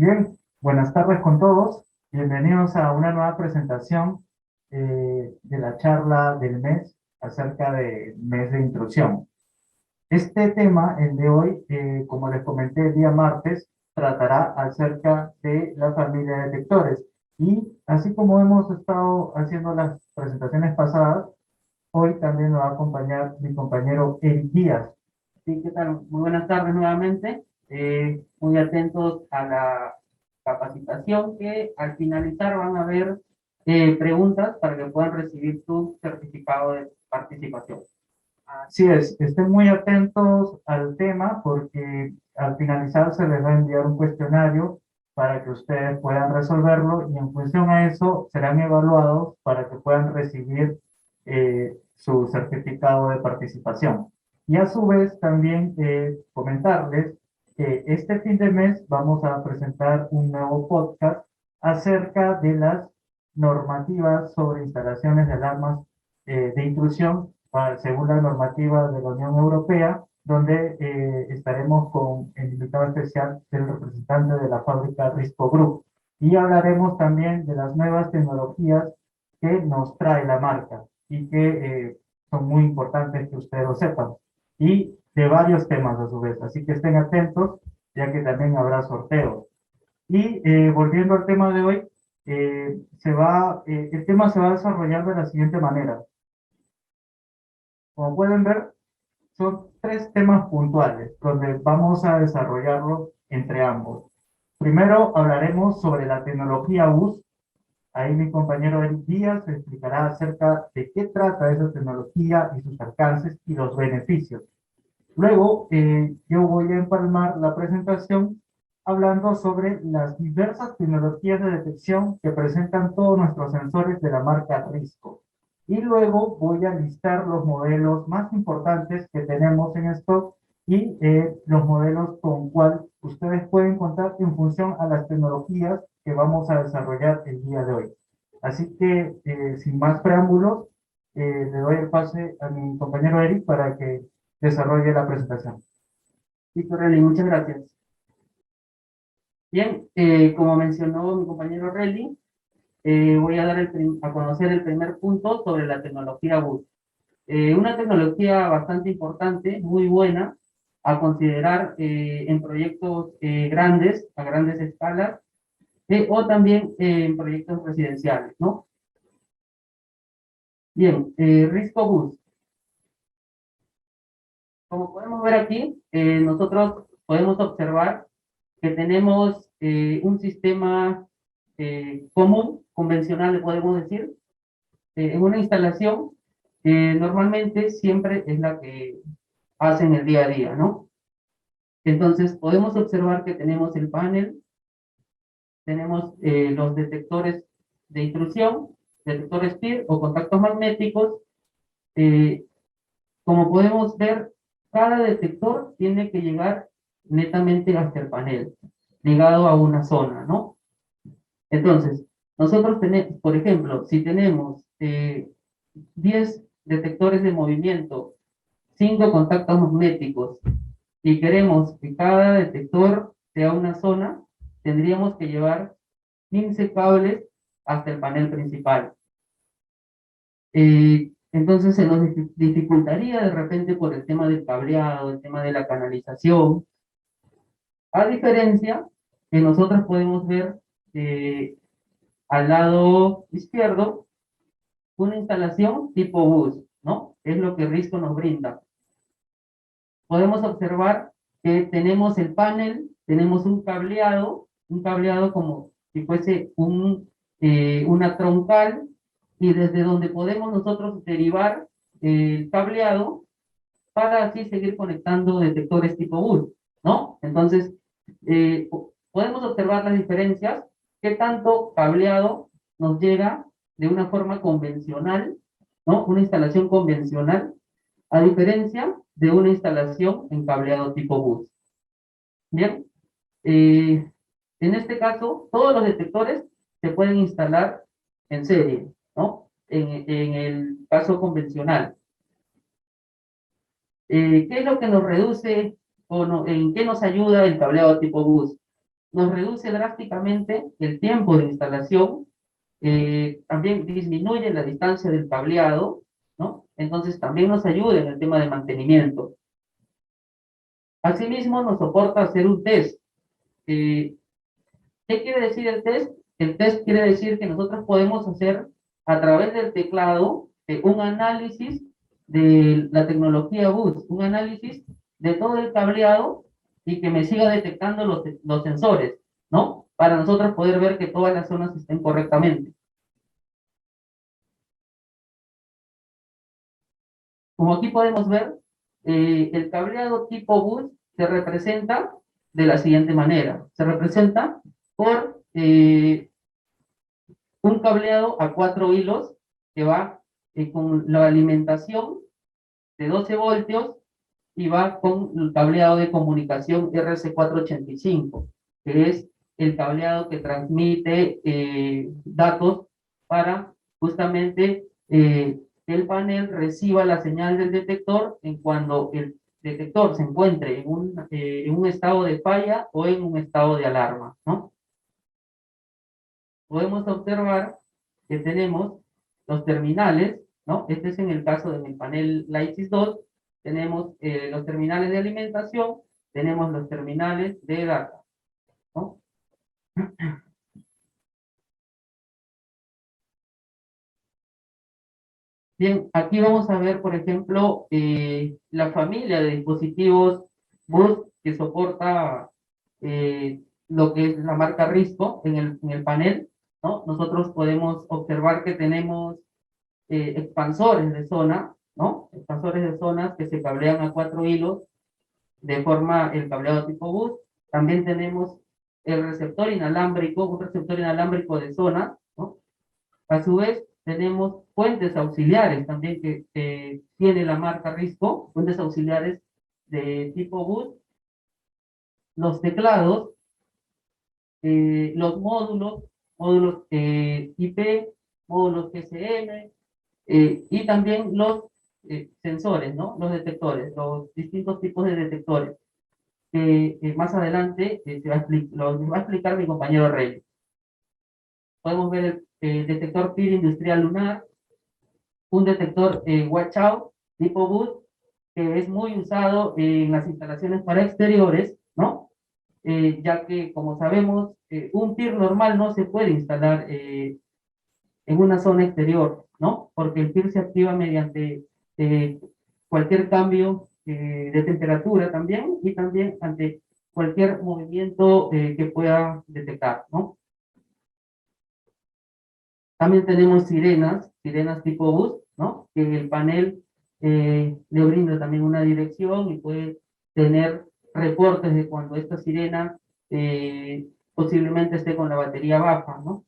Bien, buenas tardes con todos. Bienvenidos a una nueva presentación de la charla del mes acerca del mes de intrusión. Este tema, el de hoy, como les comenté el día martes, tratará acerca de la familia de detectores. Y así como hemos estado haciendo las presentaciones pasadas, hoy también nos va a acompañar mi compañero Eric Díaz. Sí, ¿qué tal? Muy buenas tardes nuevamente. Muy atentos a la capacitación que al finalizar van a haber preguntas para que puedan recibir su certificado de participación. Así es, estén muy atentos al tema porque al finalizar se les va a enviar un cuestionario para que ustedes puedan resolverlo y en función a eso serán evaluados para que puedan recibir su certificado de participación. Y a su vez también comentarles que este fin de mes vamos a presentar un nuevo podcast acerca de las normativas sobre instalaciones de alarmas de intrusión según la normativa de la Unión Europea, donde estaremos con el invitado especial del representante de la fábrica Risco Group. Y hablaremos también de las nuevas tecnologías que nos trae la marca y que son muy importantes que ustedes lo sepan. Y de varios temas a su vez, así que estén atentos, ya que también habrá sorteos. Y volviendo al tema de hoy, el tema se va a desarrollar de la siguiente manera. Como pueden ver, son tres temas puntuales donde vamos a desarrollarlo entre ambos. Primero hablaremos sobre la tecnología US. Ahí mi compañero Eric Díaz explicará acerca de qué trata esa tecnología y sus alcances y los beneficios. Luego, yo voy a empalmar la presentación hablando sobre las diversas tecnologías de detección que presentan todos nuestros sensores de la marca Risco. Y luego voy a listar los modelos más importantes que tenemos en stock y los modelos con cual ustedes pueden contar en función a las tecnologías que vamos a desarrollar el día de hoy. Así que, sin más preámbulos, le doy el pase a mi compañero Eric para que desarrolle la presentación. Víctor Relly, muchas gracias. Bien, como mencionó mi compañero Relly, voy a dar a conocer el primer punto sobre la tecnología BUS. Una tecnología bastante importante, muy buena, a considerar en proyectos grandes, a grandes escalas, o también en proyectos residenciales, ¿no? Bien, Risco Bus. Como podemos ver aquí, nosotros podemos observar que tenemos un sistema común, convencional, le podemos decir, en una instalación que normalmente siempre es la que hacen el día a día, ¿no? Entonces, podemos observar que tenemos el panel, tenemos los detectores de intrusión, detectores PIR o contactos magnéticos. eh, Como podemos ver, cada detector tiene que llegar netamente hasta el panel, ligado a una zona, ¿no? Entonces, nosotros tenemos, por ejemplo, si tenemos 10 detectores de movimiento, 5 contactos magnéticos, y queremos que cada detector sea una zona, tendríamos que llevar 15 cables hasta el panel principal. Entonces se nos dificultaría de repente por el tema del cableado, el tema de la canalización, a diferencia que nosotros podemos ver eh, al lado izquierdo una instalación tipo bus, ¿no? Es lo que Risco nos brinda. Podemos observar que tenemos el panel, tenemos un cableado como si fuese una troncal, y desde donde podemos nosotros derivar el cableado para así seguir conectando detectores tipo bus, ¿no? Entonces, podemos observar las diferencias, qué tanto cableado nos llega de una forma convencional, ¿no? Una instalación convencional, a diferencia de una instalación en cableado tipo bus. Bien, eh, en este caso, todos los detectores se pueden instalar en serie, ¿no? En el caso convencional. ¿Qué es lo que nos reduce o no, en qué nos ayuda el cableado tipo bus? nos reduce drásticamente el tiempo de instalación, también disminuye la distancia del cableado, ¿no? Entonces también nos ayuda en el tema de mantenimiento. Asimismo, nos soporta hacer un test. Eh, ¿Qué quiere decir el test? El test quiere decir que nosotros podemos hacer a través del teclado un análisis de la tecnología bus, un análisis de todo el cableado y que me siga detectando los sensores, ¿no? Para nosotros poder ver que todas las zonas estén correctamente. Como aquí podemos ver, el cableado tipo bus se representa de la siguiente manera. Se representa por un cableado a 4 hilos que va con la alimentación de 12 voltios y va con el cableado de comunicación RC485, que es el cableado que transmite datos para justamente que el panel reciba la señal del detector en cuando el detector se encuentre en un estado de falla o en un estado de alarma, ¿no? Podemos observar que tenemos los terminales, ¿no? Este es en el caso de mi panel Lightsys 2, tenemos los terminales de alimentación, tenemos los terminales de data, ¿no? Bien, aquí vamos a ver, por ejemplo, la familia de dispositivos bus que soporta lo que es la marca Risco en el panel, ¿no? Nosotros podemos observar que tenemos expansores de zona, ¿no? Expansores de zonas que se cablean a 4 hilos de forma el cableado tipo bus. También tenemos el receptor inalámbrico, un receptor inalámbrico de zona, ¿no? A su vez, tenemos fuentes auxiliares también que tiene la marca Risco, fuentes auxiliares de tipo bus, los teclados, los módulos IP, módulos GSM, y también los sensores, ¿no? Los detectores, los distintos tipos de detectores, que más adelante los va a explicar mi compañero Rey. Podemos ver el detector PIR industrial lunar, un detector Watch Out tipo bus, que es muy usado en las instalaciones para exteriores, ¿no? Ya que, como sabemos, un PIR normal no se puede instalar en una zona exterior, ¿no? Porque el PIR se activa mediante eh, cualquier cambio de temperatura también y también ante cualquier movimiento que pueda detectar, ¿no? También tenemos sirenas tipo bus, ¿no? Que el panel le brinda también una dirección y puede tener reportes de cuando esta sirena posiblemente esté con la batería baja, ¿no?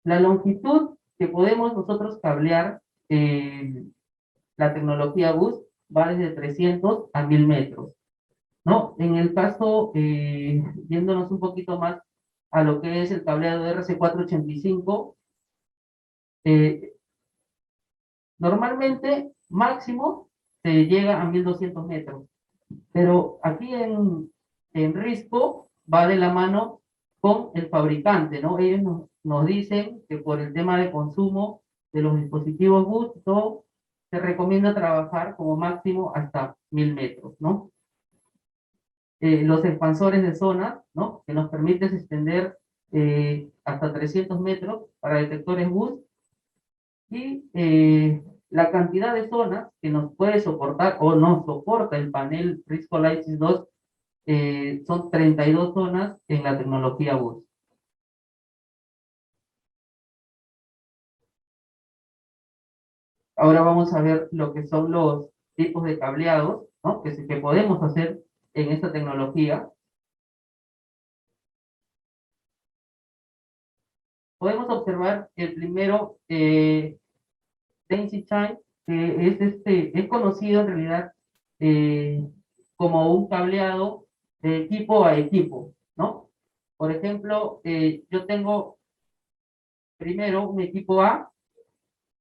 La longitud que podemos nosotros cablear la tecnología bus va desde 300 a 1000 metros, ¿no? En el caso, yéndonos un poquito más a lo que es el cableado RC485, eh, normalmente máximo se llega a 1200 metros, pero aquí en Risco va de la mano con el fabricante, ¿no? Ellos nos dicen que por el tema de consumo de los dispositivos bus, todo, se recomienda trabajar como máximo hasta 1000 metros, ¿no? Los expansores de zona, ¿no? Que nos permite extender hasta 300 metros para detectores bus y la cantidad de zonas que nos puede soportar o no soporta el panel Risco Lightsys 2 son 32 zonas en la tecnología bus. Ahora vamos a ver lo que son los tipos de cableados, ¿no? Que podemos hacer en esta tecnología. Podemos observar el primero, Daisy Chain, que es conocido en realidad eh, como un cableado de equipo a equipo, ¿no? Por ejemplo, yo tengo primero un equipo A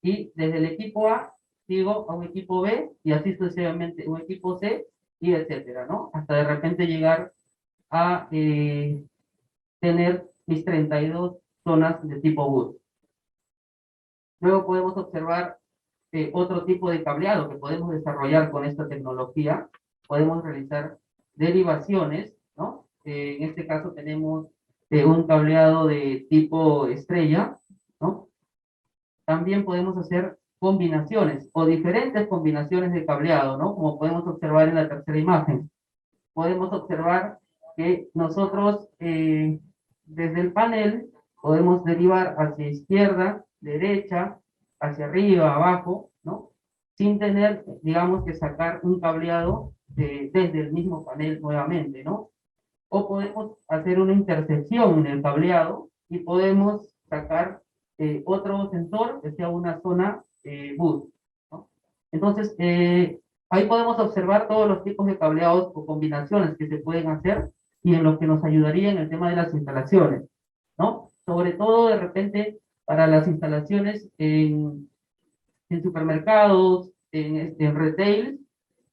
y desde el equipo A sigo a un equipo B y así sucesivamente un equipo C y etcétera, ¿no? Hasta de repente llegar a tener mis 32 zonas de tipo bus. Luego podemos observar otro tipo de cableado que podemos desarrollar con esta tecnología. Podemos realizar derivaciones, ¿no? En este caso tenemos un cableado de tipo estrella, ¿no? También podemos hacer combinaciones o diferentes combinaciones de cableado, ¿no? Como podemos observar en la tercera imagen. Podemos observar que nosotros desde el panel podemos derivar hacia izquierda, derecha, hacia arriba, abajo, ¿no? Sin tener, digamos, que sacar un cableado desde el mismo panel nuevamente, ¿no? O podemos hacer una intersección en el cableado y podemos sacar otro sensor que sea una zona boot, ¿no? Entonces, ahí podemos observar todos los tipos de cableados o combinaciones que se pueden hacer y en lo que nos ayudaría en el tema de las instalaciones, ¿no? Sobre todo de repente para las instalaciones en supermercados, en retail,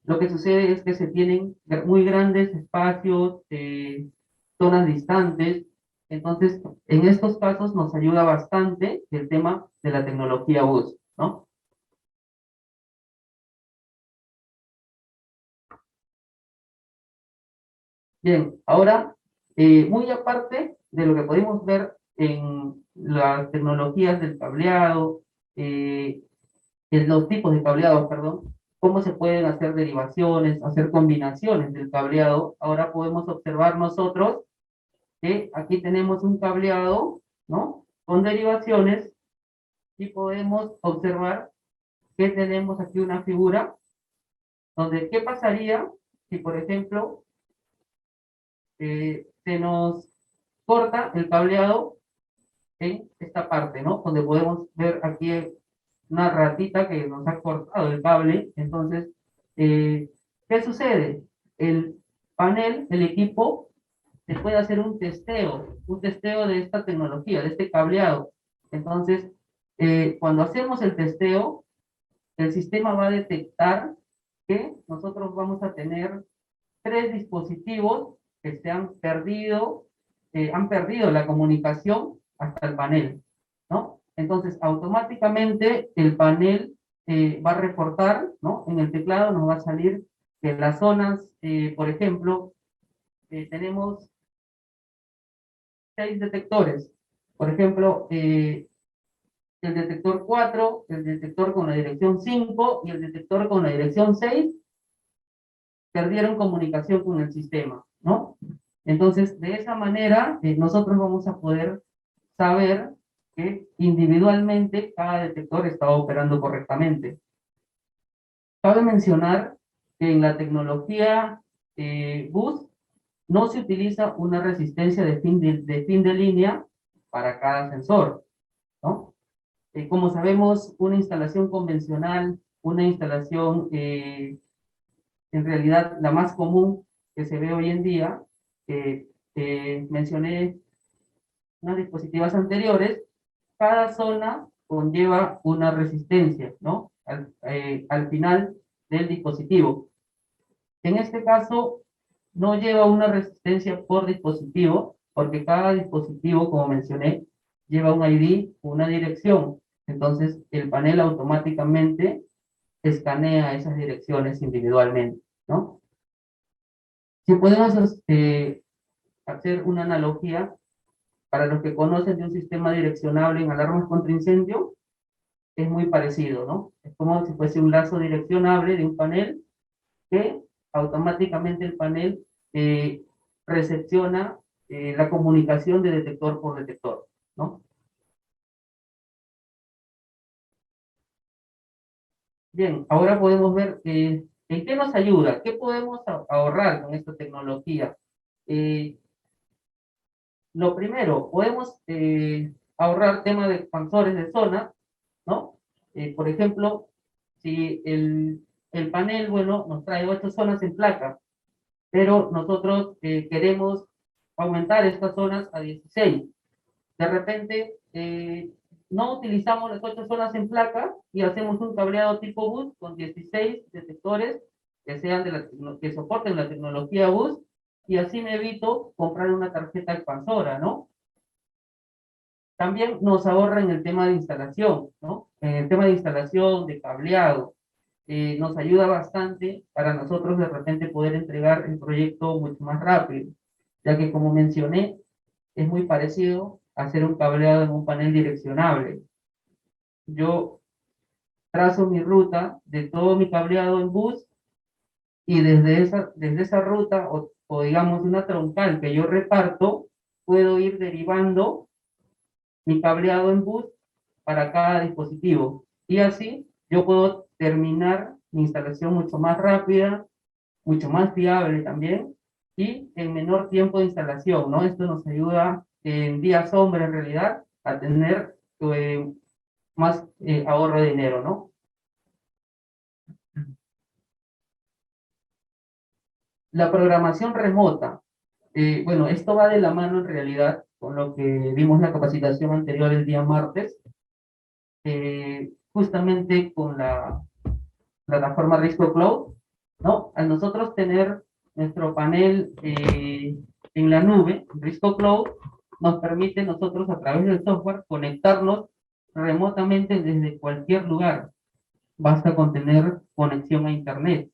lo que sucede es que se tienen muy grandes espacios, zonas distantes. Entonces, en estos casos nos ayuda bastante el tema de la tecnología bus, ¿no? Bien, ahora, muy aparte de lo que podemos ver en las tecnologías del cableado, eh, en los tipos de cableado, perdón, cómo se pueden hacer derivaciones, hacer combinaciones del cableado. Ahora podemos observar nosotros que aquí tenemos un cableado, ¿no? Con derivaciones y podemos observar que tenemos aquí una figura donde qué pasaría si, por ejemplo, se nos corta el cableado en esta parte, ¿no? Donde podemos ver aquí una ratita que nos ha cortado el cable. Entonces, ¿qué sucede? El panel, el equipo, se puede hacer un testeo de esta tecnología, de este cableado. Entonces, cuando hacemos el testeo, el sistema va a detectar que nosotros vamos a tener 3 dispositivos que se han perdido la comunicación hasta el panel, ¿no? Entonces, automáticamente el panel va a reportar, ¿no? En el teclado nos va a salir que las zonas, por ejemplo, tenemos 6 detectores. Por ejemplo, el detector 4, el detector con la dirección 5 y el detector con la dirección 6 perdieron comunicación con el sistema, ¿no? Entonces, de esa manera, nosotros vamos a poder saber que individualmente cada detector está operando correctamente. Cabe mencionar que en la tecnología BUS no se utiliza una resistencia de fin de línea para cada sensor, ¿no? Como sabemos, una instalación convencional, una instalación en realidad la más común que se ve hoy en día, mencioné unas diapositivas anteriores, cada zona conlleva una resistencia, ¿no? Al final del dispositivo. En este caso, no lleva una resistencia por dispositivo, porque cada dispositivo, como mencioné, lleva un ID, una dirección. Entonces, el panel automáticamente escanea esas direcciones individualmente, ¿no? Si podemos hacer una analogía, para los que conocen de un sistema direccionable en alarmas contra incendio, es muy parecido, ¿no? Es como si fuese un lazo direccionable de un panel que automáticamente el panel eh, recepciona la comunicación de detector por detector, ¿no? Bien, ahora podemos ver en qué nos ayuda, qué podemos ahorrar con esta tecnología. Eh, lo primero, podemos ahorrar tema de expansores de zona, ¿no? Por ejemplo, si el panel, bueno, nos trae 8 zonas en placa, pero nosotros queremos aumentar estas zonas a 16. De repente, no utilizamos las 8 zonas en placa y hacemos un cableado tipo bus con 16 detectores que sean que soporten la tecnología bus, y así me evito comprar una tarjeta expansora, ¿no? También nos ahorra en el tema de instalación, ¿no? En el tema de instalación, de cableado, nos ayuda bastante para nosotros de repente poder entregar el proyecto mucho más rápido, ya que como mencioné, es muy parecido a hacer un cableado en un panel direccionable. Yo trazo mi ruta de todo mi cableado en bus y desde esa ruta o digamos una troncal que yo reparto, puedo ir derivando mi cableado en bus para cada dispositivo. Y así yo puedo terminar mi instalación mucho más rápida, mucho más fiable también y en menor tiempo de instalación, ¿no? Esto nos ayuda en días sombra en realidad a tener más ahorro de dinero, ¿no? La programación remota. Bueno, esto va de la mano en realidad con lo que vimos la capacitación anterior el día martes, justamente con la plataforma Risco Cloud, ¿no? Al nosotros tener nuestro panel en la nube, Risco Cloud, nos permite nosotros a través del software conectarnos remotamente desde cualquier lugar. Basta con tener conexión a Internet.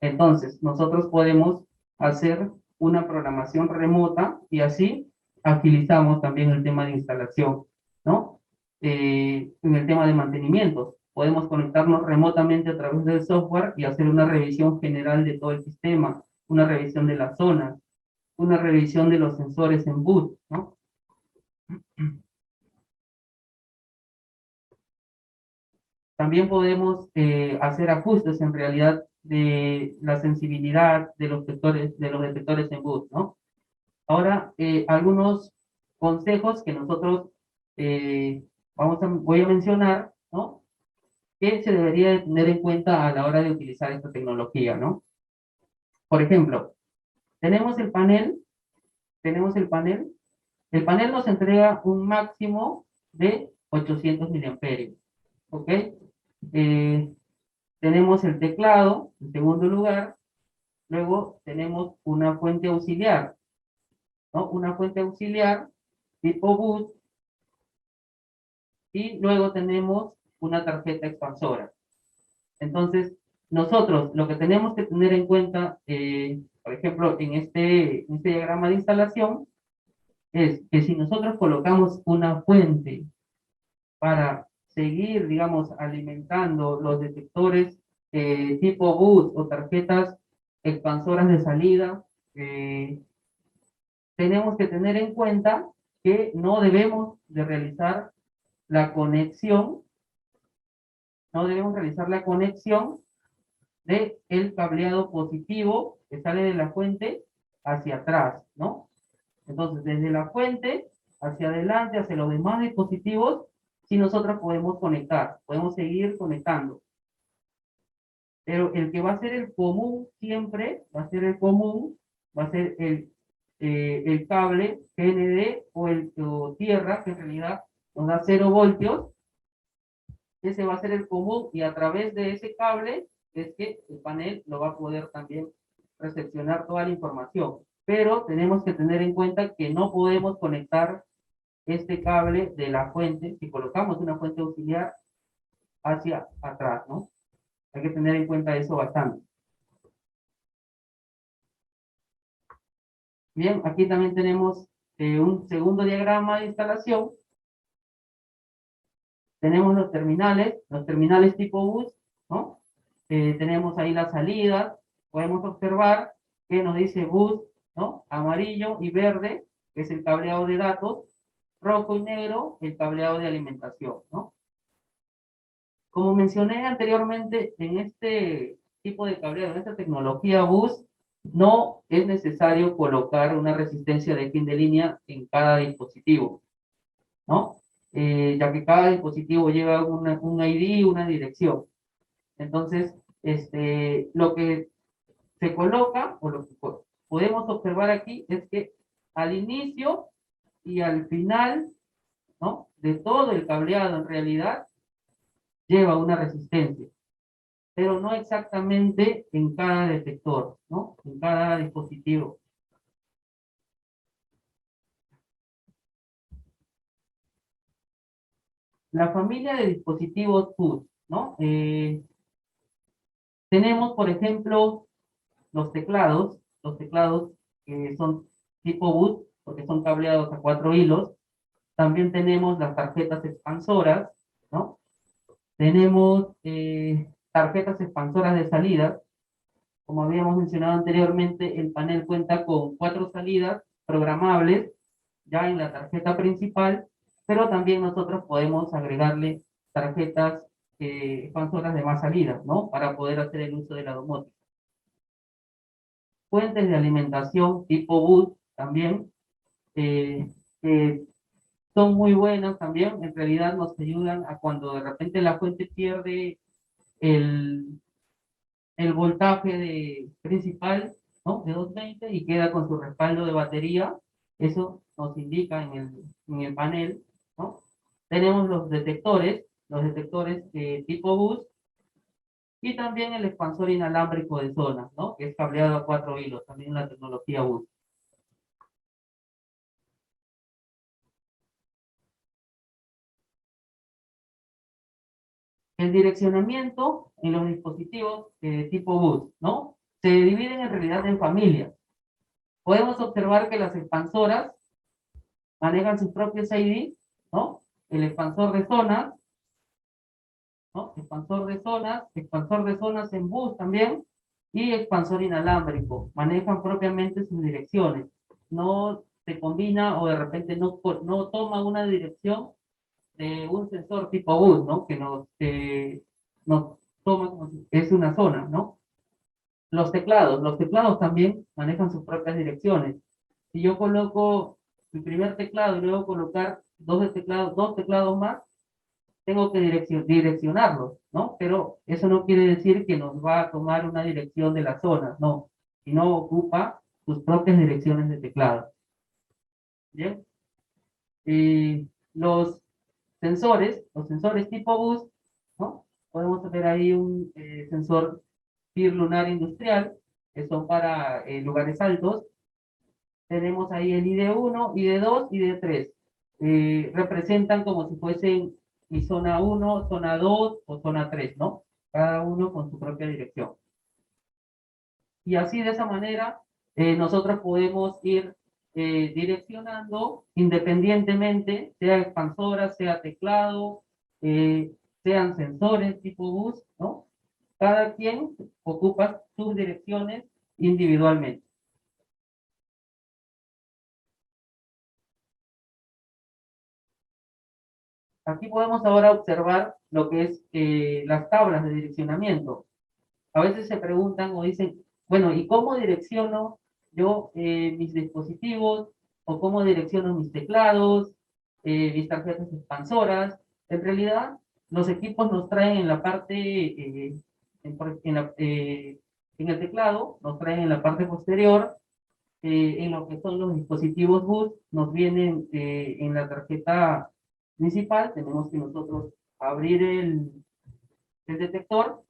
Entonces, nosotros podemos hacer una programación remota y así agilizamos también el tema de instalación, ¿no? En el tema de mantenimiento, podemos conectarnos remotamente a través del software y hacer una revisión general de todo el sistema, una revisión de las zonas, una revisión de los sensores en boot, ¿no? También podemos hacer ajustes en realidad de la sensibilidad de los detectores en boot, ¿no? Ahora, algunos consejos que nosotros voy a mencionar, ¿no? Que se debería de tener en cuenta a la hora de utilizar esta tecnología, ¿no? Por ejemplo, tenemos el panel, el panel nos entrega un máximo de 800 miliamperios, ¿ok? Eh, tenemos el teclado, en segundo lugar, luego tenemos una fuente auxiliar, ¿no? Una fuente auxiliar tipo boot, y luego tenemos una tarjeta expansora. Entonces, nosotros lo que tenemos que tener en cuenta, por ejemplo, en este diagrama de instalación, es que si nosotros colocamos una fuente para seguir, digamos, alimentando los detectores tipo boot o tarjetas expansoras de salida, tenemos que tener en cuenta que no debemos de realizar la conexión, no debemos realizar la conexión de el cableado positivo que sale de la fuente hacia atrás, ¿no? Entonces, desde la fuente hacia adelante, hacia los demás dispositivos, sí nosotros podemos conectar, podemos seguir conectando. Pero el que va a ser el común siempre, va a ser el común, va a ser el cable GND o tierra, que en realidad nos da 0 voltios. Ese va a ser el común y a través de ese cable es que el panel lo va a poder también recepcionar toda la información. Pero tenemos que tener en cuenta que no podemos conectar este cable de la fuente, si colocamos una fuente auxiliar, hacia atrás, ¿no? Hay que tener en cuenta eso bastante. Bien, aquí también tenemos un segundo diagrama de instalación. Tenemos los terminales tipo bus, ¿no? Tenemos ahí las salidas, podemos observar que nos dice bus, ¿no? Amarillo y verde, que es el cableado de datos, rojo y negro, el cableado de alimentación, ¿no? Como mencioné anteriormente, en este tipo de cableado, en esta tecnología bus, no es necesario colocar una resistencia de fin de línea en cada dispositivo, ¿no? Ya que cada dispositivo lleva un ID, una dirección. Entonces, lo que se coloca, o lo que podemos observar aquí, es que al inicio y al final, ¿no? De todo el cableado en realidad lleva una resistencia. pero no exactamente en cada detector, ¿no? En cada dispositivo. La familia de dispositivos PUS, ¿no? Tenemos, por ejemplo, los teclados que son tipo boot, porque son cableados a 4 hilos. También tenemos las tarjetas expansoras, ¿no? Tenemos tarjetas expansoras de salida. Como habíamos mencionado anteriormente, el panel cuenta con 4 salidas programables ya en la tarjeta principal, pero también nosotros podemos agregarle tarjetas expansoras de más salidas, ¿no? Para poder hacer el uso de la domótica. Fuentes de alimentación tipo boot también, eh, que son muy buenas también, en realidad nos ayudan a cuando de repente la fuente pierde el, el voltaje principal, ¿no? De 220 y queda con su respaldo de batería, eso nos indica en el panel, ¿no? Tenemos los detectores tipo bus y también el expansor inalámbrico de zonas, ¿no? Que es cableado a 4 hilos, también la tecnología bus. El direccionamiento en los dispositivos tipo bus, ¿no? Se dividen en realidad en familias. Podemos observar que las expansoras manejan sus propios ID, ¿no? El expansor de zonas, ¿no? Expansor de zonas en bus también, y expansor inalámbrico. Manejan propiamente sus direcciones. No se combina o de repente no toma una dirección de un sensor tipo bus, ¿no? Que nos toma como si es una zona, ¿no? Los teclados también manejan sus propias direcciones. Si yo coloco mi primer teclado y luego colocar dos teclados más, tengo que direccionarlos, ¿no? Pero eso no quiere decir que nos va a tomar una dirección de las zonas, no, sino ocupa sus propias direcciones de teclado. ¿Bien? Y los sensores tipo bus, ¿no? Podemos ver ahí un sensor TIR lunar industrial, que son para lugares altos. Tenemos ahí el ID1, ID2 y ID3. Representan como si fuesen mi zona 1, zona 2 o zona 3, ¿no? Cada uno con su propia dirección. Y así de esa manera nosotros podemos ir direccionando independientemente, sea expansora, sea teclado, sean sensores tipo bus, ¿no? Cada quien ocupa sus direcciones individualmente. Aquí podemos ahora observar lo que es las tablas de direccionamiento. A veces se preguntan o dicen, bueno, ¿y cómo direcciono yo mis dispositivos? ¿O cómo direcciono mis teclados, mis tarjetas expansoras? En realidad, los equipos nos traen en la parte, en el teclado, nos traen en la parte posterior, en lo que son los dispositivos bus, nos vienen en la tarjeta principal, tenemos que nosotros abrir el detector,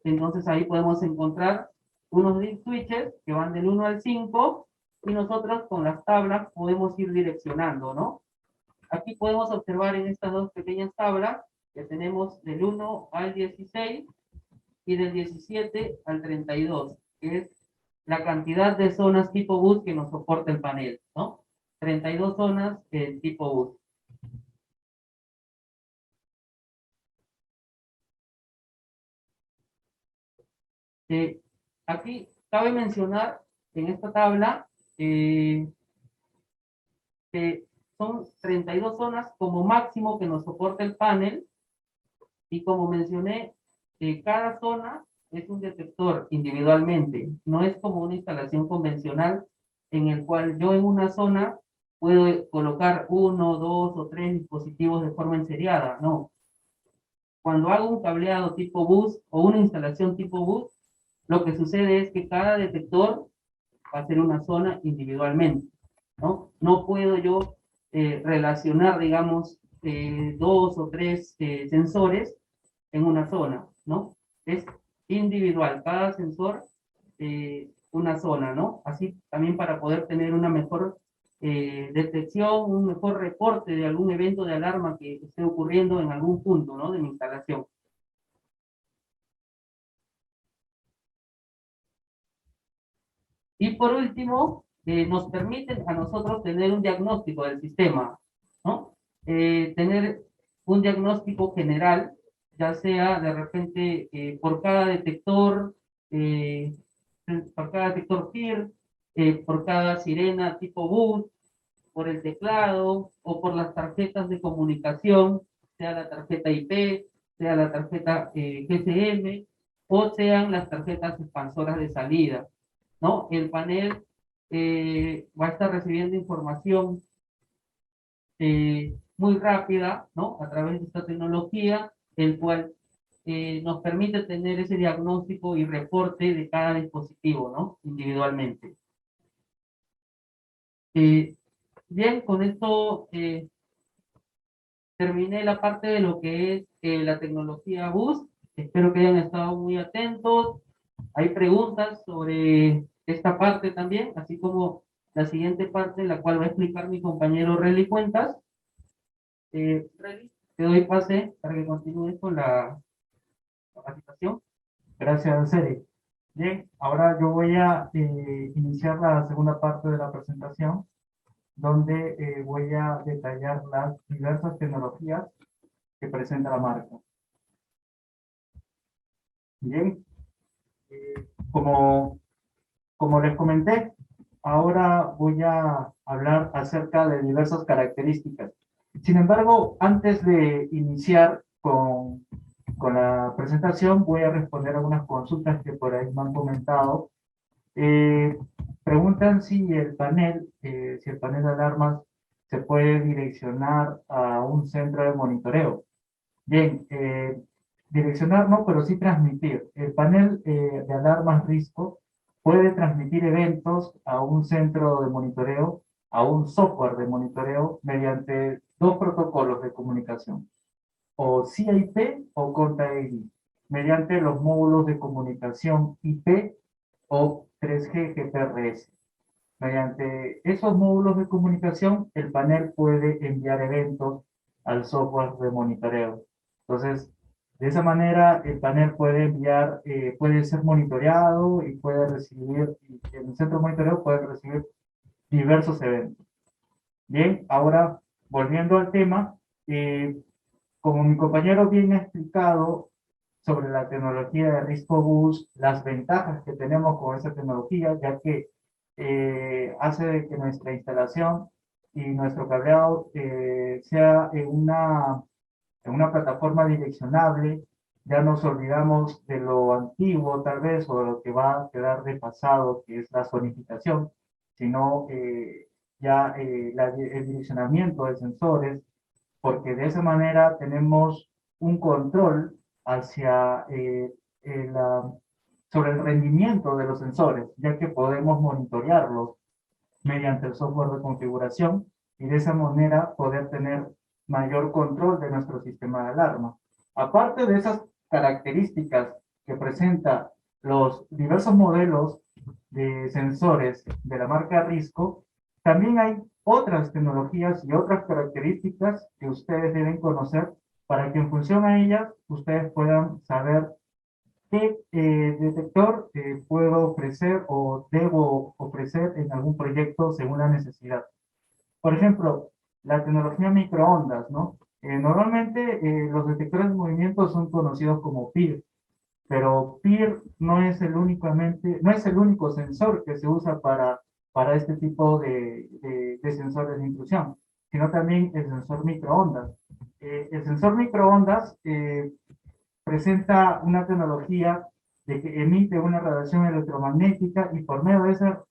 entonces ahí podemos encontrar unos switches que van del 1 al 5 y nosotros con las tablas podemos ir direccionando, ¿no? Aquí podemos observar en estas dos pequeñas tablas que tenemos del 1 al 16 y del 17 al 32, que es la cantidad de zonas tipo bus que nos soporta el panel, ¿no? 32 zonas tipo bus. Eh, Aquí cabe mencionar en esta tabla que son 32 zonas como máximo que nos soporta el panel y como mencioné, cada zona es un detector individualmente, no es como una instalación convencional en el cual yo en una zona puedo colocar 1, 2 o 3 dispositivos de forma enseriada, no. Cuando hago un cableado tipo bus o una instalación tipo bus, lo que sucede es que cada detector va a ser una zona individualmente, ¿no? No puedo yo relacionar, digamos, 2 o 3 sensores en una zona, ¿no? Es individual, cada sensor una zona, ¿no? Así también para poder tener una mejor detección, un mejor reporte de algún evento de alarma que esté ocurriendo en algún punto, ¿no? De mi instalación. Y por último, nos permiten a nosotros tener un diagnóstico del sistema, ¿no? Tener un diagnóstico general, ya sea de repente eh, por cada detector PIR, por cada sirena tipo bus, por el teclado o por las tarjetas de comunicación, sea la tarjeta IP, sea la tarjeta GSM o sean las tarjetas expansoras de salida, ¿no? El panel va a estar recibiendo información muy rápida, ¿no? A través de esta tecnología, el cual nos permite tener ese diagnóstico y reporte de cada dispositivo, ¿no? Individualmente. Eh, Bien, con esto terminé la parte de lo que es la tecnología BUS. Espero que hayan estado muy atentos. Hay preguntas sobre esta parte también, así como la siguiente parte, la cual va a explicar mi compañero Relly Cuentas. Relly, te doy pase para que continúes con la capacitación. Gracias, Eric. Bien, ahora yo voy a iniciar la segunda parte de la presentación, donde voy a detallar las diversas tecnologías que presenta la marca. Bien, como, como les comenté, ahora voy a hablar acerca de diversas características. Sin embargo, antes de iniciar con la presentación, voy a responder algunas consultas que por ahí me han comentado. Eh, Preguntan si el panel de alarmas se puede direccionar a un centro de monitoreo. Bien, direccionar no, pero sí transmitir. El panel de alarmas Risco puede transmitir eventos a un centro de monitoreo, a un software de monitoreo mediante dos protocolos de comunicación, o CIP o Conta ID, mediante los módulos de comunicación IP o 3G GPRS. Mediante esos módulos de comunicación, el panel puede enviar eventos al software de monitoreo. Entonces, de esa manera, el panel puede enviar, puede ser monitoreado y puede recibir, y el centro de monitoreo puede recibir diversos eventos. Bien, ahora, volviendo al tema, como mi compañero bien ha explicado sobre la tecnología de Risco Bus, las ventajas que tenemos con esa tecnología, ya que hace de que nuestra instalación y nuestro cableado sea en una plataforma direccionable. Ya nos olvidamos de lo antiguo tal vez o de lo que va a quedar de pasado, que es la zonificación, sino ya el direccionamiento de sensores, porque de esa manera tenemos un control hacia sobre el rendimiento de los sensores, ya que podemos monitorearlos mediante el software de configuración y de esa manera poder tener mayor control de nuestro sistema de alarma. Aparte de esas características que presenta los diversos modelos de sensores de la marca Risco, también hay otras tecnologías y otras características que ustedes deben conocer para que en función a ellas ustedes puedan saber qué detector puedo ofrecer o debo ofrecer en algún proyecto según la necesidad. Por ejemplo, la tecnología microondas, ¿no? Normalmente los detectores de movimiento son conocidos como PIR, pero PIR no es el único sensor que se usa para este tipo de sensores de intrusión, sino también el sensor microondas. El sensor microondas presenta una tecnología de que emite una radiación electromagnética y por medio de esa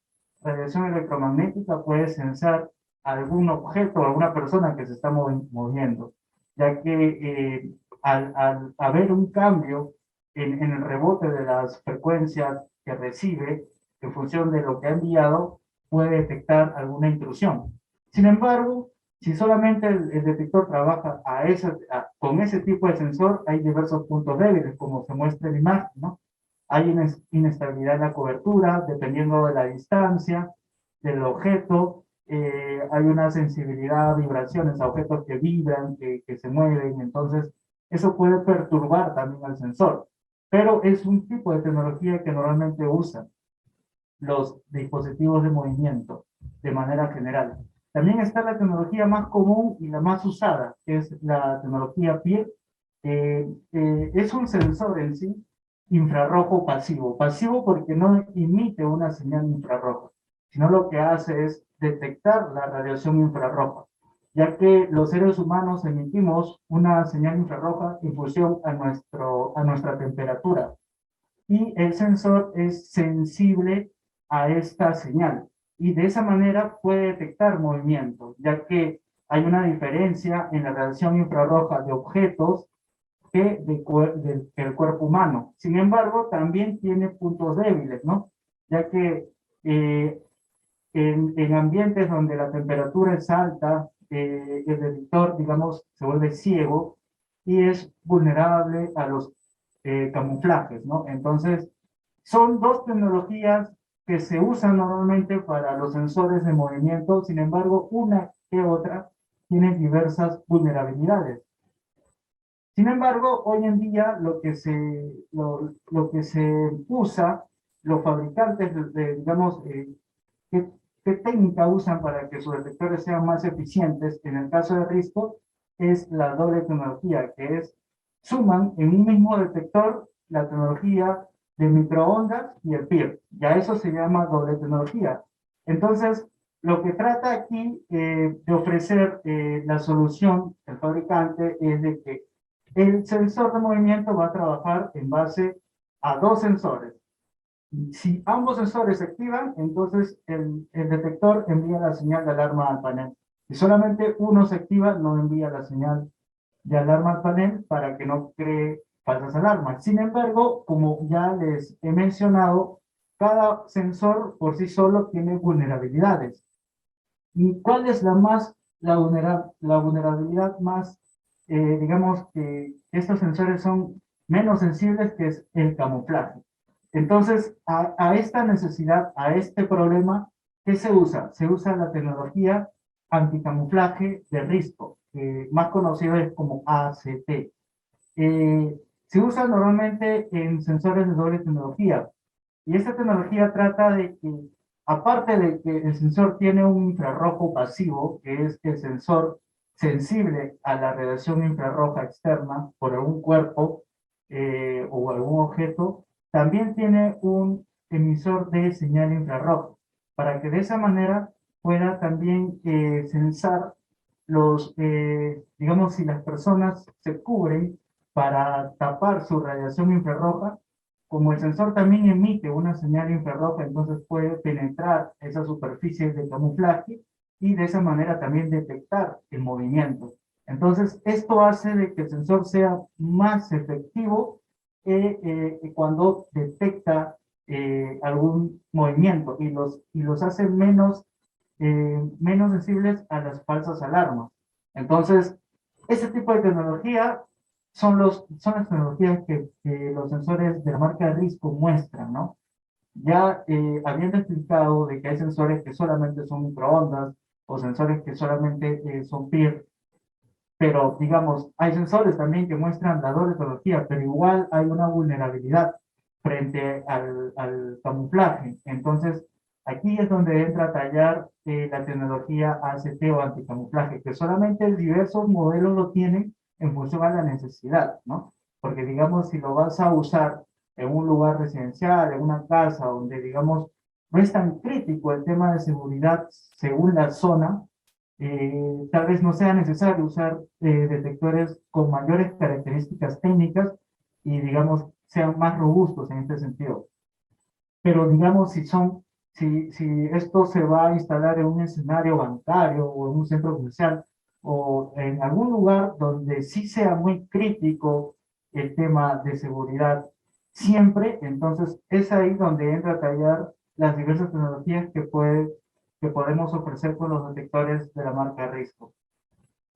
radiación electromagnética puede sensar algún objeto o alguna persona que se está moviendo, ya que al haber un cambio en el rebote de las frecuencias que recibe en función de lo que ha enviado, puede detectar alguna intrusión. Sin embargo, si solamente el detector trabaja con ese tipo de sensor, hay diversos puntos débiles, como se muestra en la imagen, ¿no? hay inestabilidad en la cobertura, dependiendo de la distancia del objeto, hay una sensibilidad a vibraciones, a objetos que vibran, que se mueven, entonces eso puede perturbar también al sensor, pero es un tipo de tecnología que normalmente usan los dispositivos de movimiento de manera general. También está la tecnología más común y la más usada, que es la tecnología PIR. Es un sensor en sí infrarrojo pasivo. Pasivo porque no emite una señal infrarroja, sino lo que hace es detectar la radiación infrarroja, ya que los seres humanos emitimos una señal infrarroja en función a nuestra temperatura y el sensor es sensible a esta señal y de esa manera puede detectar movimiento, ya que hay una diferencia en la radiación infrarroja de objetos que el cuerpo humano. Sin embargo, también tiene puntos débiles, ¿no? Ya que eh, en ambientes donde la temperatura es alta, el detector, digamos, se vuelve ciego y es vulnerable a los camuflajes, ¿no? Entonces, son dos tecnologías que se usan normalmente para los sensores de movimiento, sin embargo, una que otra tiene diversas vulnerabilidades. Sin embargo, hoy en día lo que se usa, los fabricantes, digamos, ¿qué, qué técnica usan para que sus detectores sean más eficientes? En el caso de Risco, es la doble tecnología, que es suman en un mismo detector la tecnología de microondas y el PIR. Ya eso se llama doble tecnología. Entonces, lo que trata aquí de ofrecer la solución del fabricante es de que el sensor de movimiento va a trabajar en base a dos sensores. Si ambos sensores se activan, entonces el detector envía la señal de alarma al panel. Si solamente uno se activa, no envía la señal de alarma al panel para que no cree falsas alarmas. Sin embargo, como ya les he mencionado, cada sensor por sí solo tiene vulnerabilidades. ¿Y cuál es la vulnerabilidad más, digamos, que estos sensores son menos sensibles, que es el camuflaje? Entonces, a esta necesidad, a este problema, ¿qué se usa? Se usa la tecnología anticamuflaje de Risco, más conocido es como ACT. Se usa normalmente en sensores de doble tecnología. Y esta tecnología trata de que, aparte de que el sensor tiene un infrarrojo pasivo, que es el sensor sensible a la radiación infrarroja externa por algún cuerpo o algún objeto, también tiene un emisor de señal infrarroja, para que de esa manera pueda también sensar digamos, si las personas se cubren para tapar su radiación infrarroja, como el sensor también emite una señal infrarroja, entonces puede penetrar esa superficie de camuflaje y de esa manera también detectar el movimiento. Entonces, esto hace de que el sensor sea más efectivo cuando detecta algún movimiento y los hace menos sensibles a las falsas alarmas. Entonces, ese tipo de tecnología son las tecnologías que los sensores de la marca Risco muestran, ¿no? Ya habiendo explicado de que hay sensores que solamente son microondas o sensores que solamente son PIR, pero digamos, hay sensores también que muestran la doble tecnología, pero igual hay una vulnerabilidad frente al camuflaje. Entonces, aquí es donde entra a tallar la tecnología ACT o anticamuflaje, que solamente diversos modelos lo tienen en función a la necesidad, ¿no? Porque digamos, si lo vas a usar en un lugar residencial, en una casa, donde digamos, no es tan crítico el tema de seguridad según la zona, tal vez no sea necesario usar detectores con mayores características técnicas y, digamos, sean más robustos en este sentido. Pero, digamos, si esto se va a instalar en un escenario bancario o en un centro comercial o en algún lugar donde sí sea muy crítico el tema de seguridad siempre, entonces es ahí donde entra a tallar las diversas tecnologías que podemos ofrecer con los detectores de la marca Risco.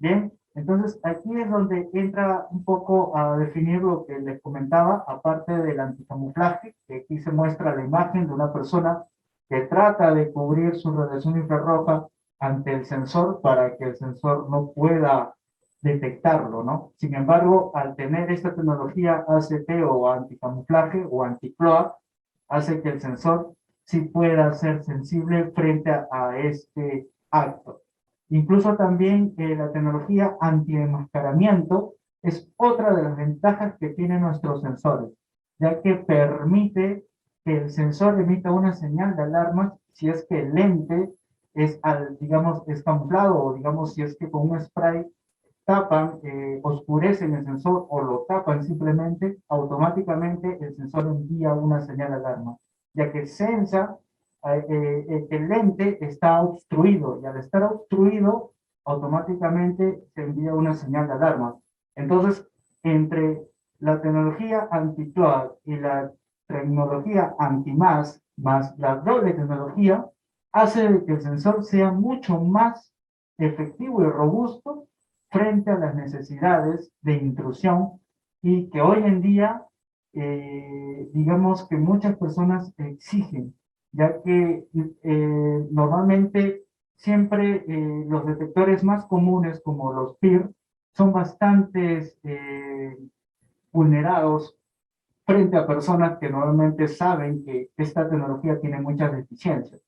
Bien, entonces aquí es donde entra un poco a definir lo que les comentaba, aparte del anticamuflaje, que aquí se muestra la imagen de una persona que trata de cubrir su radiación infrarroja ante el sensor para que el sensor no pueda detectarlo, ¿no? Sin embargo, al tener esta tecnología ACT o anticamuflaje o anticloa, hace que el sensor sí pueda ser sensible frente a este acto. Incluso también la tecnología anti-enmascaramiento es otra de las ventajas que tienen nuestros sensores, ya que permite que el sensor emita una señal de alarma si es que el lente es, digamos, es camuflado o digamos si es que con un spray tapan, oscurecen el sensor o lo tapan simplemente, automáticamente el sensor envía una señal de alarma, ya que sensa que el lente está obstruido y al estar obstruido, automáticamente se envía una señal de alarma. Entonces, entre la tecnología anti-cloud y la tecnología anti-mask, más la doble tecnología, hace que el sensor sea mucho más efectivo y robusto frente a las necesidades de intrusión y que hoy en día, digamos que muchas personas exigen, ya que normalmente siempre los detectores más comunes como los PIR son bastante vulnerados frente a personas que normalmente saben que esta tecnología tiene muchas deficiencias.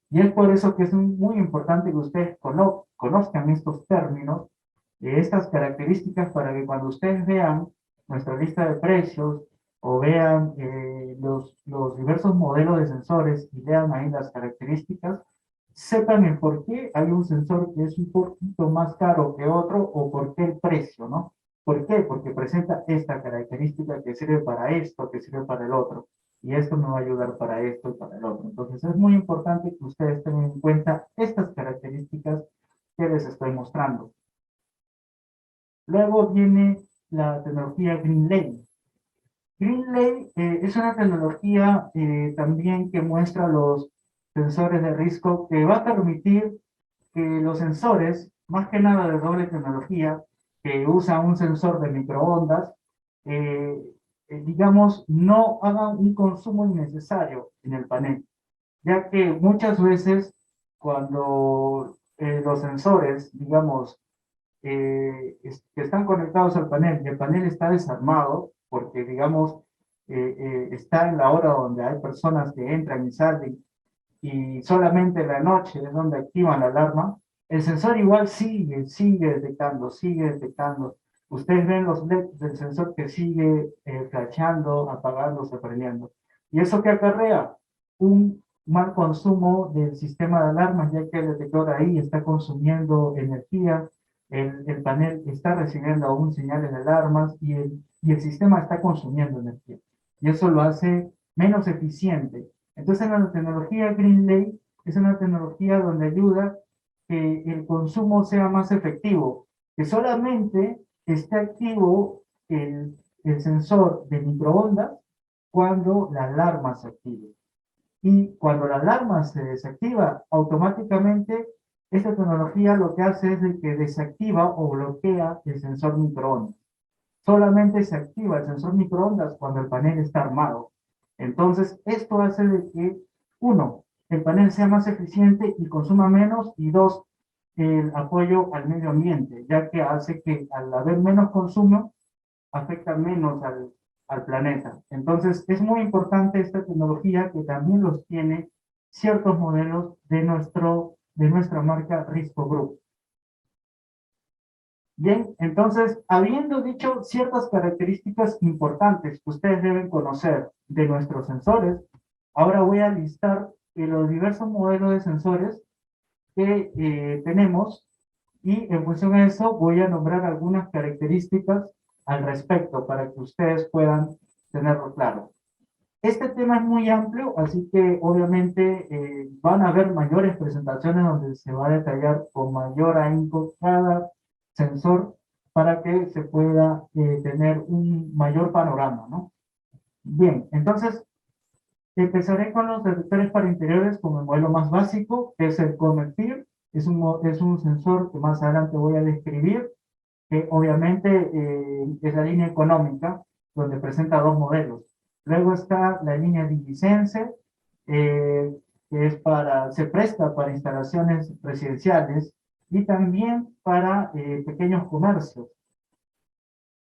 Y es por eso que es muy importante que ustedes conozcan estos términos, estas características, para que cuando ustedes vean nuestra lista de precios o vean los diversos modelos de sensores y vean ahí las características, sepan el por qué hay un sensor que es un poquito más caro que otro o por qué el precio, ¿no? ¿Por qué? Porque presenta esta característica que sirve para esto, que sirve para el otro y esto me va a ayudar para esto y para el otro. Entonces es muy importante que ustedes tengan en cuenta estas características que les estoy mostrando. Luego viene la tecnología GreenLane. GreenLane es una tecnología también que muestra los sensores de riesgo que va a permitir que los sensores, más que nada de doble tecnología, que usa un sensor de microondas, eh, digamos, no hagan un consumo innecesario en el panel, ya que muchas veces cuando los sensores, digamos, que están conectados al panel y el panel está desarmado, porque digamos, está en la hora donde hay personas que entran y salen y solamente en la noche es donde activan la alarma, el sensor igual sigue detectando, sigue detectando. Ustedes ven los LEDs del sensor que sigue flasheando, apagándose, prendiendo. ¿Y eso qué acarrea? Un mal consumo del sistema de alarmas, ya que el detector ahí está consumiendo energía, el panel está recibiendo aún señales de alarmas y el sistema está consumiendo energía. Y eso lo hace menos eficiente. Entonces, la tecnología GreenLake es una tecnología donde ayuda que el consumo sea más efectivo, que solamente esté activo el sensor de microondas cuando la alarma se active. Y cuando la alarma se desactiva, automáticamente esta tecnología lo que hace es de que desactiva o bloquea el sensor microondas. Solamente se activa el sensor microondas cuando el panel está armado. Entonces, esto hace de que, uno, el panel sea más eficiente y consuma menos, y dos, el apoyo al medio ambiente, ya que hace que al haber menos consumo, afecta menos al planeta. Entonces, es muy importante esta tecnología que también los tiene ciertos modelos de nuestra marca Risco Group. Bien, entonces, habiendo dicho ciertas características importantes que ustedes deben conocer de nuestros sensores, ahora voy a listar los diversos modelos de sensores que tenemos y en función de eso voy a nombrar algunas características al respecto para que ustedes puedan tenerlo claro. Este tema es muy amplio, así que obviamente van a haber mayores presentaciones donde se va a detallar con mayor ahínco cada sensor para que se pueda tener un mayor panorama, ¿no? Bien, entonces empezaré con los detectores para interiores con el modelo más básico, que es el Convertir, Es un sensor que más adelante voy a describir, que obviamente es la línea económica, donde presenta dos modelos. Luego está la línea Digisense, eh, que se presta para instalaciones residenciales y también para pequeños comercios.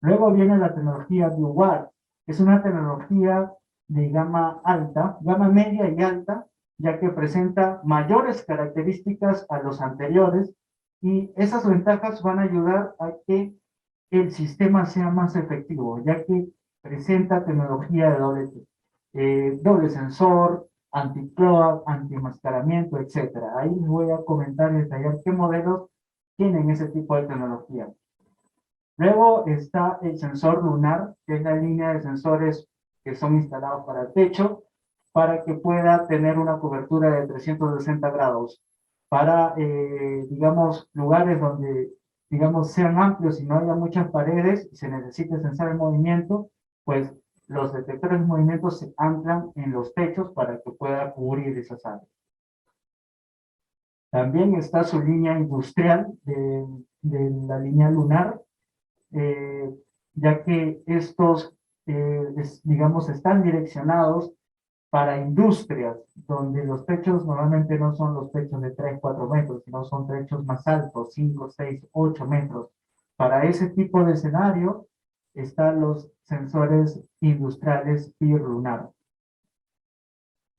Luego viene la tecnología DualWare. Es una tecnología de gama alta, gama media y alta, ya que presenta mayores características a los anteriores y esas ventajas van a ayudar a que el sistema sea más efectivo, ya que presenta tecnología de doble sensor, anti-cloak, anti-enmascaramiento, etcétera. Ahí les voy a comentar y detallar qué modelos tienen ese tipo de tecnología. Luego está el sensor lunar, que es la línea de sensores que son instalados para el techo, para que pueda tener una cobertura de 360 grados. Para, digamos, lugares donde, digamos, sean amplios y no haya muchas paredes y se necesite sensar el movimiento, pues los detectores de movimiento se anclan en los techos para que pueda cubrir esas áreas. También está su línea industrial de la línea lunar, eh, ya que estos, digamos, están direccionados para industrias, donde los techos normalmente no son los techos de 3 4 metros, sino son techos más altos, 5 6 8 metros. Para ese tipo de escenario están los sensores industriales PIR lunar.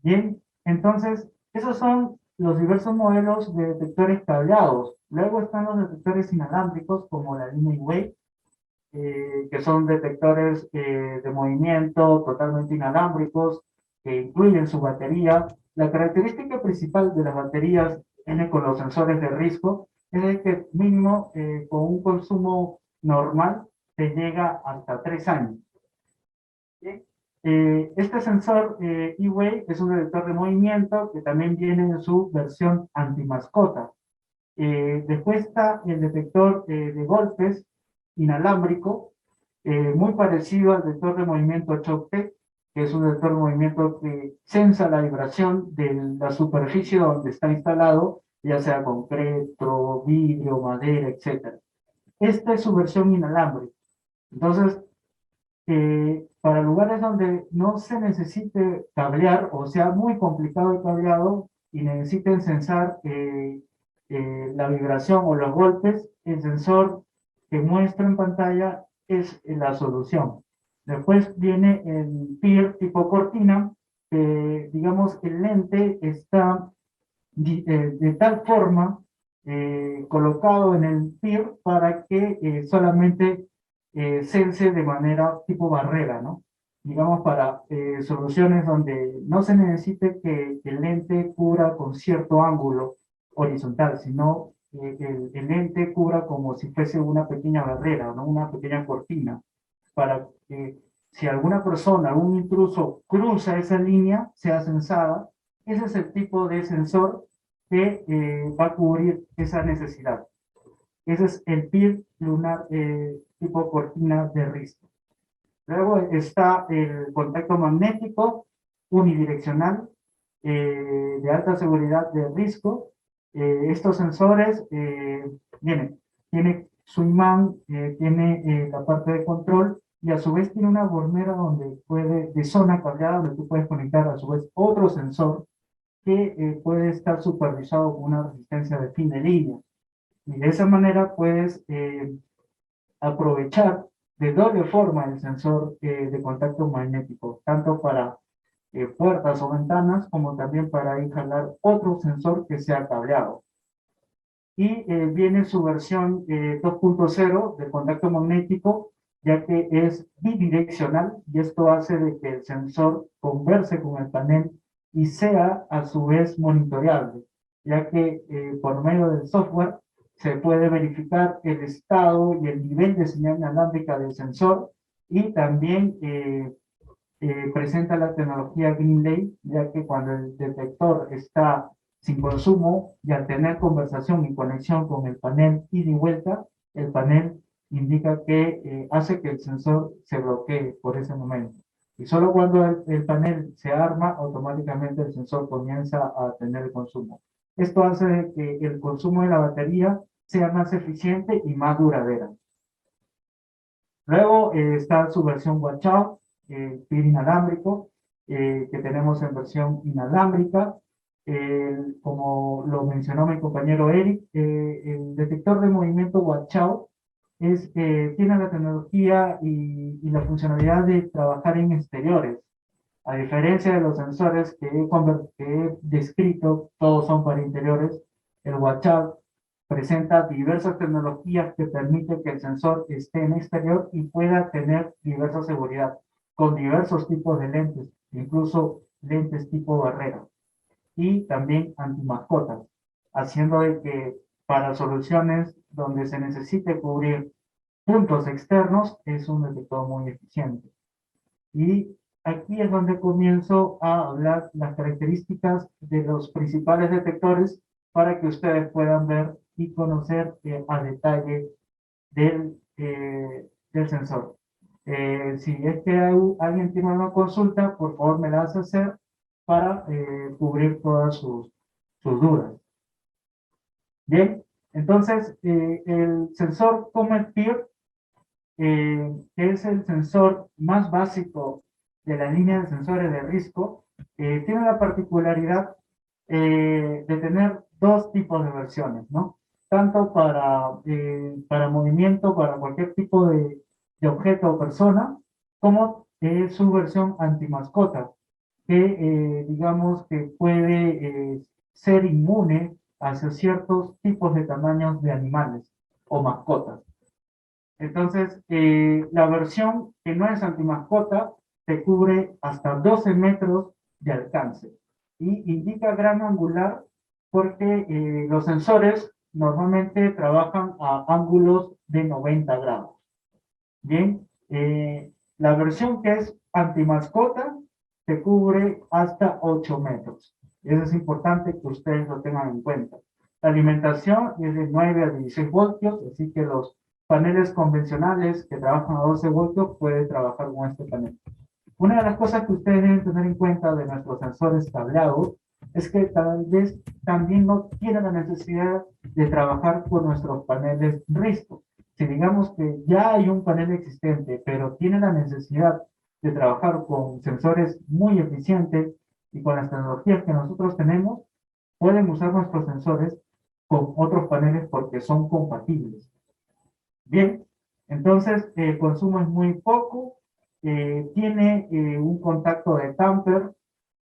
Bien, entonces, esos son los diversos modelos de detectores cableados. Luego están los detectores inalámbricos, como la línea E-Wave, que son detectores de movimiento totalmente inalámbricos, que incluyen su batería. La característica principal de las baterías viene con los sensores de riesgo, es el que mínimo con un consumo normal te llega hasta 3 años. ¿Sí? Este sensor E-Wave es un detector de movimiento que también viene en su versión anti-mascota. Después está el detector de golpes inalámbrico, muy parecido al detector de movimiento Choctec, que es un detector de movimiento que sensa la vibración de la superficie donde está instalado, ya sea concreto, vidrio, madera, etc. Esta es su versión inalámbrica. Entonces, para lugares donde no se necesite cablear o sea muy complicado el cableado y necesiten sensar la vibración o los golpes, el sensor que muestra en pantalla es la solución. Después viene el PIR tipo cortina, que digamos el lente está de tal forma colocado en el PIR para que solamente sense de manera tipo barrera, ¿no? Digamos, para soluciones donde no se necesite que el lente cubra con cierto ángulo horizontal, sino el lente cubra como si fuese una pequeña barrera, ¿no? Una pequeña cortina, para que si alguna persona, algún intruso cruza esa línea, sea censada. Ese es el tipo de sensor que va a cubrir esa necesidad. Ese es el PIR lunar tipo cortina de risco. Luego está el contacto magnético unidireccional de alta seguridad de risco. Estos sensores tiene su imán, tiene la parte de control y a su vez tiene una bornera de zona cableada donde tú puedes conectar a su vez otro sensor que puede estar supervisado con una resistencia de fin de línea. Y de esa manera puedes aprovechar de doble forma el sensor de contacto magnético, tanto para puertas o ventanas, como también para instalar otro sensor que sea cableado. Y viene su versión 2.0 de contacto magnético, ya que es bidireccional, y esto hace de que el sensor converse con el panel y sea a su vez monitoreable, ya que por medio del software se puede verificar el estado y el nivel de señal inalámbrica del sensor y también presenta la tecnología Greenlay, ya que cuando el detector está sin consumo y al tener conversación y conexión con el panel ida y vuelta, el panel indica que hace que el sensor se bloquee por ese momento. Y solo cuando el panel se arma, automáticamente el sensor comienza a tener el consumo. Esto hace de que el consumo de la batería sea más eficiente y más duradera. Luego está su versión watch-out, PIR inalámbrico, que tenemos en versión inalámbrica. Como lo mencionó mi compañero Eric, el detector de movimiento watch-out tiene la tecnología y la funcionalidad de trabajar en exteriores. A diferencia de los sensores que he descrito, todos son para interiores, el watch-out presenta diversas tecnologías que permiten que el sensor esté en exterior y pueda tener diversa seguridad, con diversos tipos de lentes, incluso lentes tipo barrera, y también antimascotas, haciendo de que para soluciones donde se necesite cubrir puntos externos, es un detector muy eficiente. Y aquí es donde comienzo a hablar las características de los principales detectores para que ustedes puedan ver y conocer a detalle del sensor. Si es que alguien tiene una consulta, por favor me la hace hacer para cubrir todas sus dudas. Bien, entonces el sensor Comet Peer, que es el sensor más básico de la línea de sensores de riesgo, tiene la particularidad de tener dos tipos de versiones, ¿no? Tanto para movimiento, para cualquier tipo de objeto o persona, como su versión antimascota, que digamos que puede ser inmune hacia ciertos tipos de tamaños de animales o mascotas. Entonces, la versión que no es antimascota te cubre hasta 12 metros de alcance y indica gran angular porque los sensores normalmente trabajan a ángulos de 90 grados. Bien, la versión que es antimascota te cubre hasta 8 metros. Eso es importante que ustedes lo tengan en cuenta. La alimentación es de 9 a 16 voltios, así que los paneles convencionales que trabajan a 12 voltios pueden trabajar con este panel. Una de las cosas que ustedes deben tener en cuenta de nuestros sensores cableados es que tal vez también no tienen la necesidad de trabajar con nuestros paneles RISCO. Si digamos que ya hay un panel existente, pero tiene la necesidad de trabajar con sensores muy eficientes y con las tecnologías que nosotros tenemos, pueden usar nuestros sensores con otros paneles porque son compatibles. Bien, entonces el consumo es muy poco, tiene un contacto de tamper,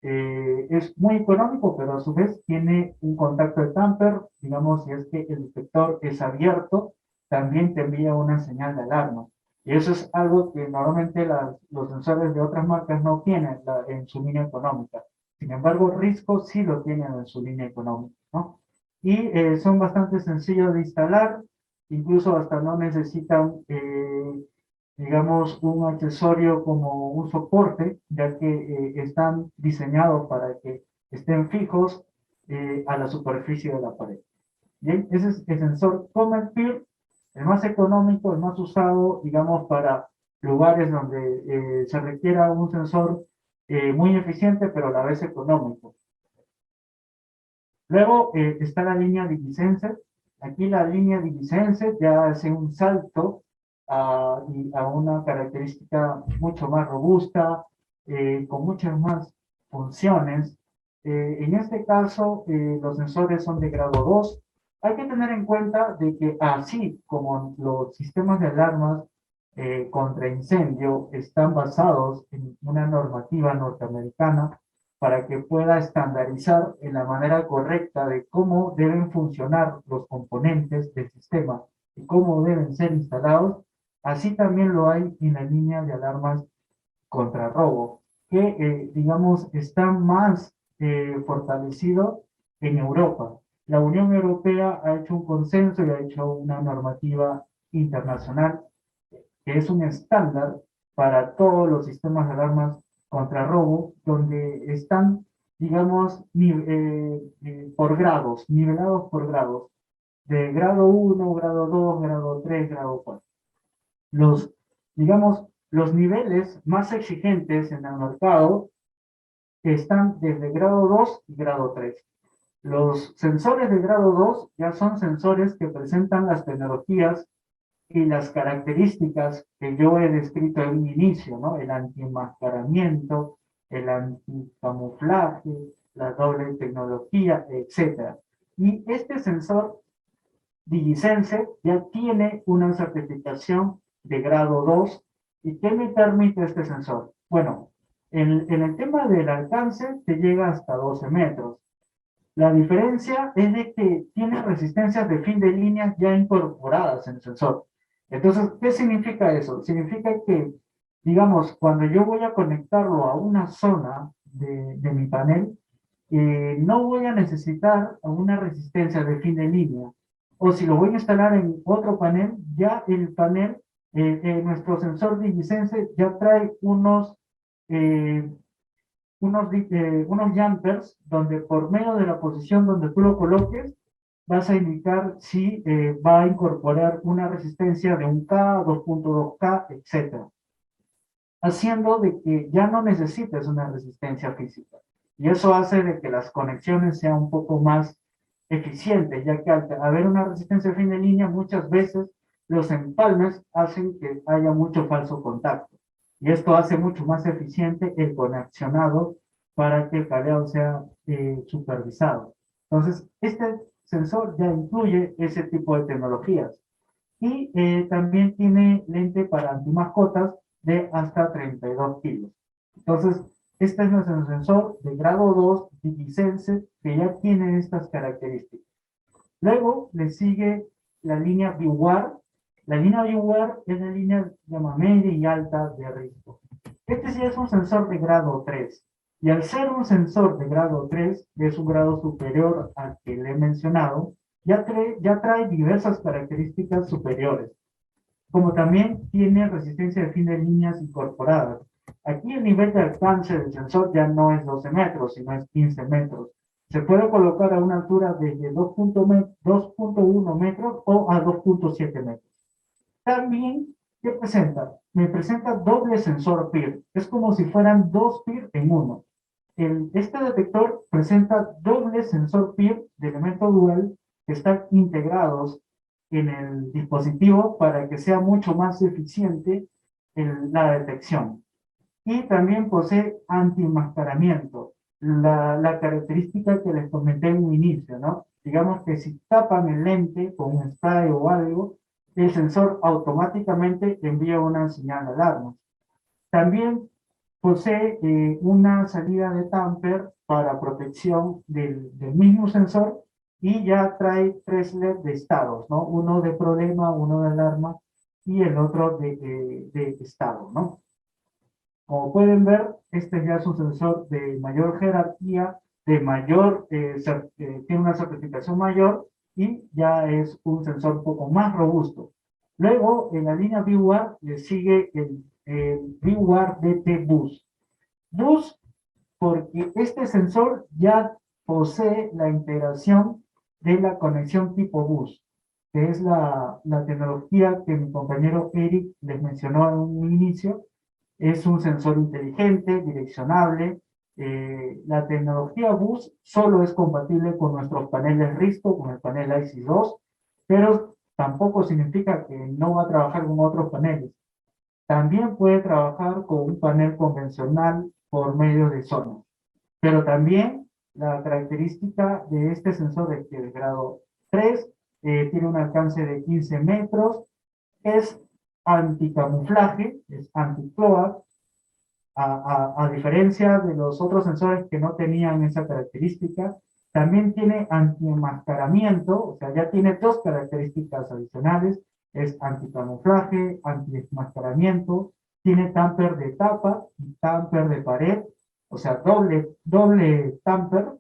es muy económico, pero a su vez tiene un contacto de tamper, digamos, si es que el detector es abierto, también te envía una señal de alarma. Y eso es algo que normalmente los sensores de otras marcas no tienen en su línea económica. Sin embargo, Risco sí lo tienen en su línea económica, ¿no? Y son bastante sencillos de instalar, incluso hasta no necesitan digamos, un accesorio como un soporte, ya que están diseñados para que estén fijos a la superficie de la pared. Bien, ese es el sensor Comet Peer, el más económico, el más usado, digamos, para lugares donde se requiera un sensor muy eficiente, pero a la vez económico. Luego está la línea DigiSense. Aquí la línea DigiSense ya hace un salto a una característica mucho más robusta, con muchas más funciones. En este caso, los sensores son de grado 2. Hay que tener en cuenta de que así como los sistemas de alarmas contra incendio están basados en una normativa norteamericana, para que pueda estandarizar en la manera correcta de cómo deben funcionar los componentes del sistema y cómo deben ser instalados, así también lo hay en la línea de alarmas contra robo, que digamos está más fortalecido en Europa. La Unión Europea ha hecho un consenso y ha hecho una normativa internacional que es un estándar para todos los sistemas de alarmas contra robo, donde están, digamos, por grados, nivelados por grados, de grado 1, grado 2, grado 3, grado 4. Los, digamos, los niveles más exigentes en el mercado están desde grado 2 y grado 3. Los sensores de grado 2 ya son sensores que presentan las tecnologías y las características que yo he descrito en un inicio, ¿no? El antienmascaramiento, el anticamuflaje, la doble tecnología, etcétera. Y este sensor DigiSense ya tiene una certificación de grado 2. ¿Y qué me permite este sensor? Bueno, en el tema del alcance te llega hasta 12 metros. La diferencia es de que tiene resistencias de fin de línea ya incorporadas en el sensor. Entonces, ¿qué significa eso? Significa que, digamos, cuando yo voy a conectarlo a una zona de mi panel, no voy a necesitar una resistencia de fin de línea. O si lo voy a instalar en otro panel, ya el panel, nuestro sensor DigiSense ya trae eh, unos jumpers donde por medio de la posición donde tú lo coloques, vas a indicar si va a incorporar una resistencia de 1K, 2.2K, etcétera, haciendo de que ya no necesites una resistencia física. Y eso hace de que las conexiones sean un poco más eficientes, ya que al haber una resistencia fin de línea, muchas veces los empalmes hacen que haya mucho falso contacto. Y esto hace mucho más eficiente el conexionado para que el cableado sea supervisado. Entonces, este sensor ya incluye ese tipo de tecnologías. Y también tiene lente para antimascotas de hasta 32 kilos. Entonces, este es nuestro sensor de grado 2 DigiSense que ya tiene estas características. Luego le sigue la línea ViewWare. La línea ViewWare es la línea llama media y alta de riesgo. Este sí es un sensor de grado 3. Y al ser un sensor de grado 3, que es un grado superior al que le he mencionado, ya trae diversas características superiores, como también tiene resistencia de fin de líneas incorporadas. Aquí el nivel de alcance del sensor ya no es 12 metros, sino es 15 metros. Se puede colocar a una altura desde 2.1 metros o a 2.7 metros. También, ¿qué presenta? Me presenta doble sensor PIR. Es como si fueran dos PIR en uno. Este detector presenta doble sensor PIR de elemento dual que están integrados en el dispositivo para que sea mucho más eficiente la detección. Y también posee anti-enmascaramiento, la característica que les comenté en un inicio, ¿no? Digamos que si tapan el lente con un spray o algo, el sensor automáticamente envía una señal de alarma. También posee una salida de tamper para protección del mismo sensor y ya trae tres LED de estados, ¿no? Uno de problema, uno de alarma y el otro de estado, ¿no? Como pueden ver, este ya es un sensor de mayor jerarquía, tiene una certificación mayor y ya es un sensor un poco más robusto. Luego, en la línea ViewWare le sigue el ViewWare DT Bus. Bus porque este sensor ya posee la integración de la conexión tipo bus, que es la tecnología que mi compañero Eric les mencionó en un inicio. Es un sensor inteligente, direccionable. La tecnología bus solo es compatible con nuestros paneles Risto, con el panel IC2, pero tampoco significa que no va a trabajar con otros paneles. También puede trabajar con un panel convencional por medio de Sonos. Pero también la característica de este sensor es que de grado 3 tiene un alcance de 15 metros, es anticamuflaje, es anti-cloak, a diferencia de los otros sensores que no tenían esa característica. También tiene anti-enmascaramiento, o sea, ya tiene dos características adicionales, es anticamuflaje, anti-enmascaramiento, tiene tamper de tapa y tamper de pared, o sea, doble tamper.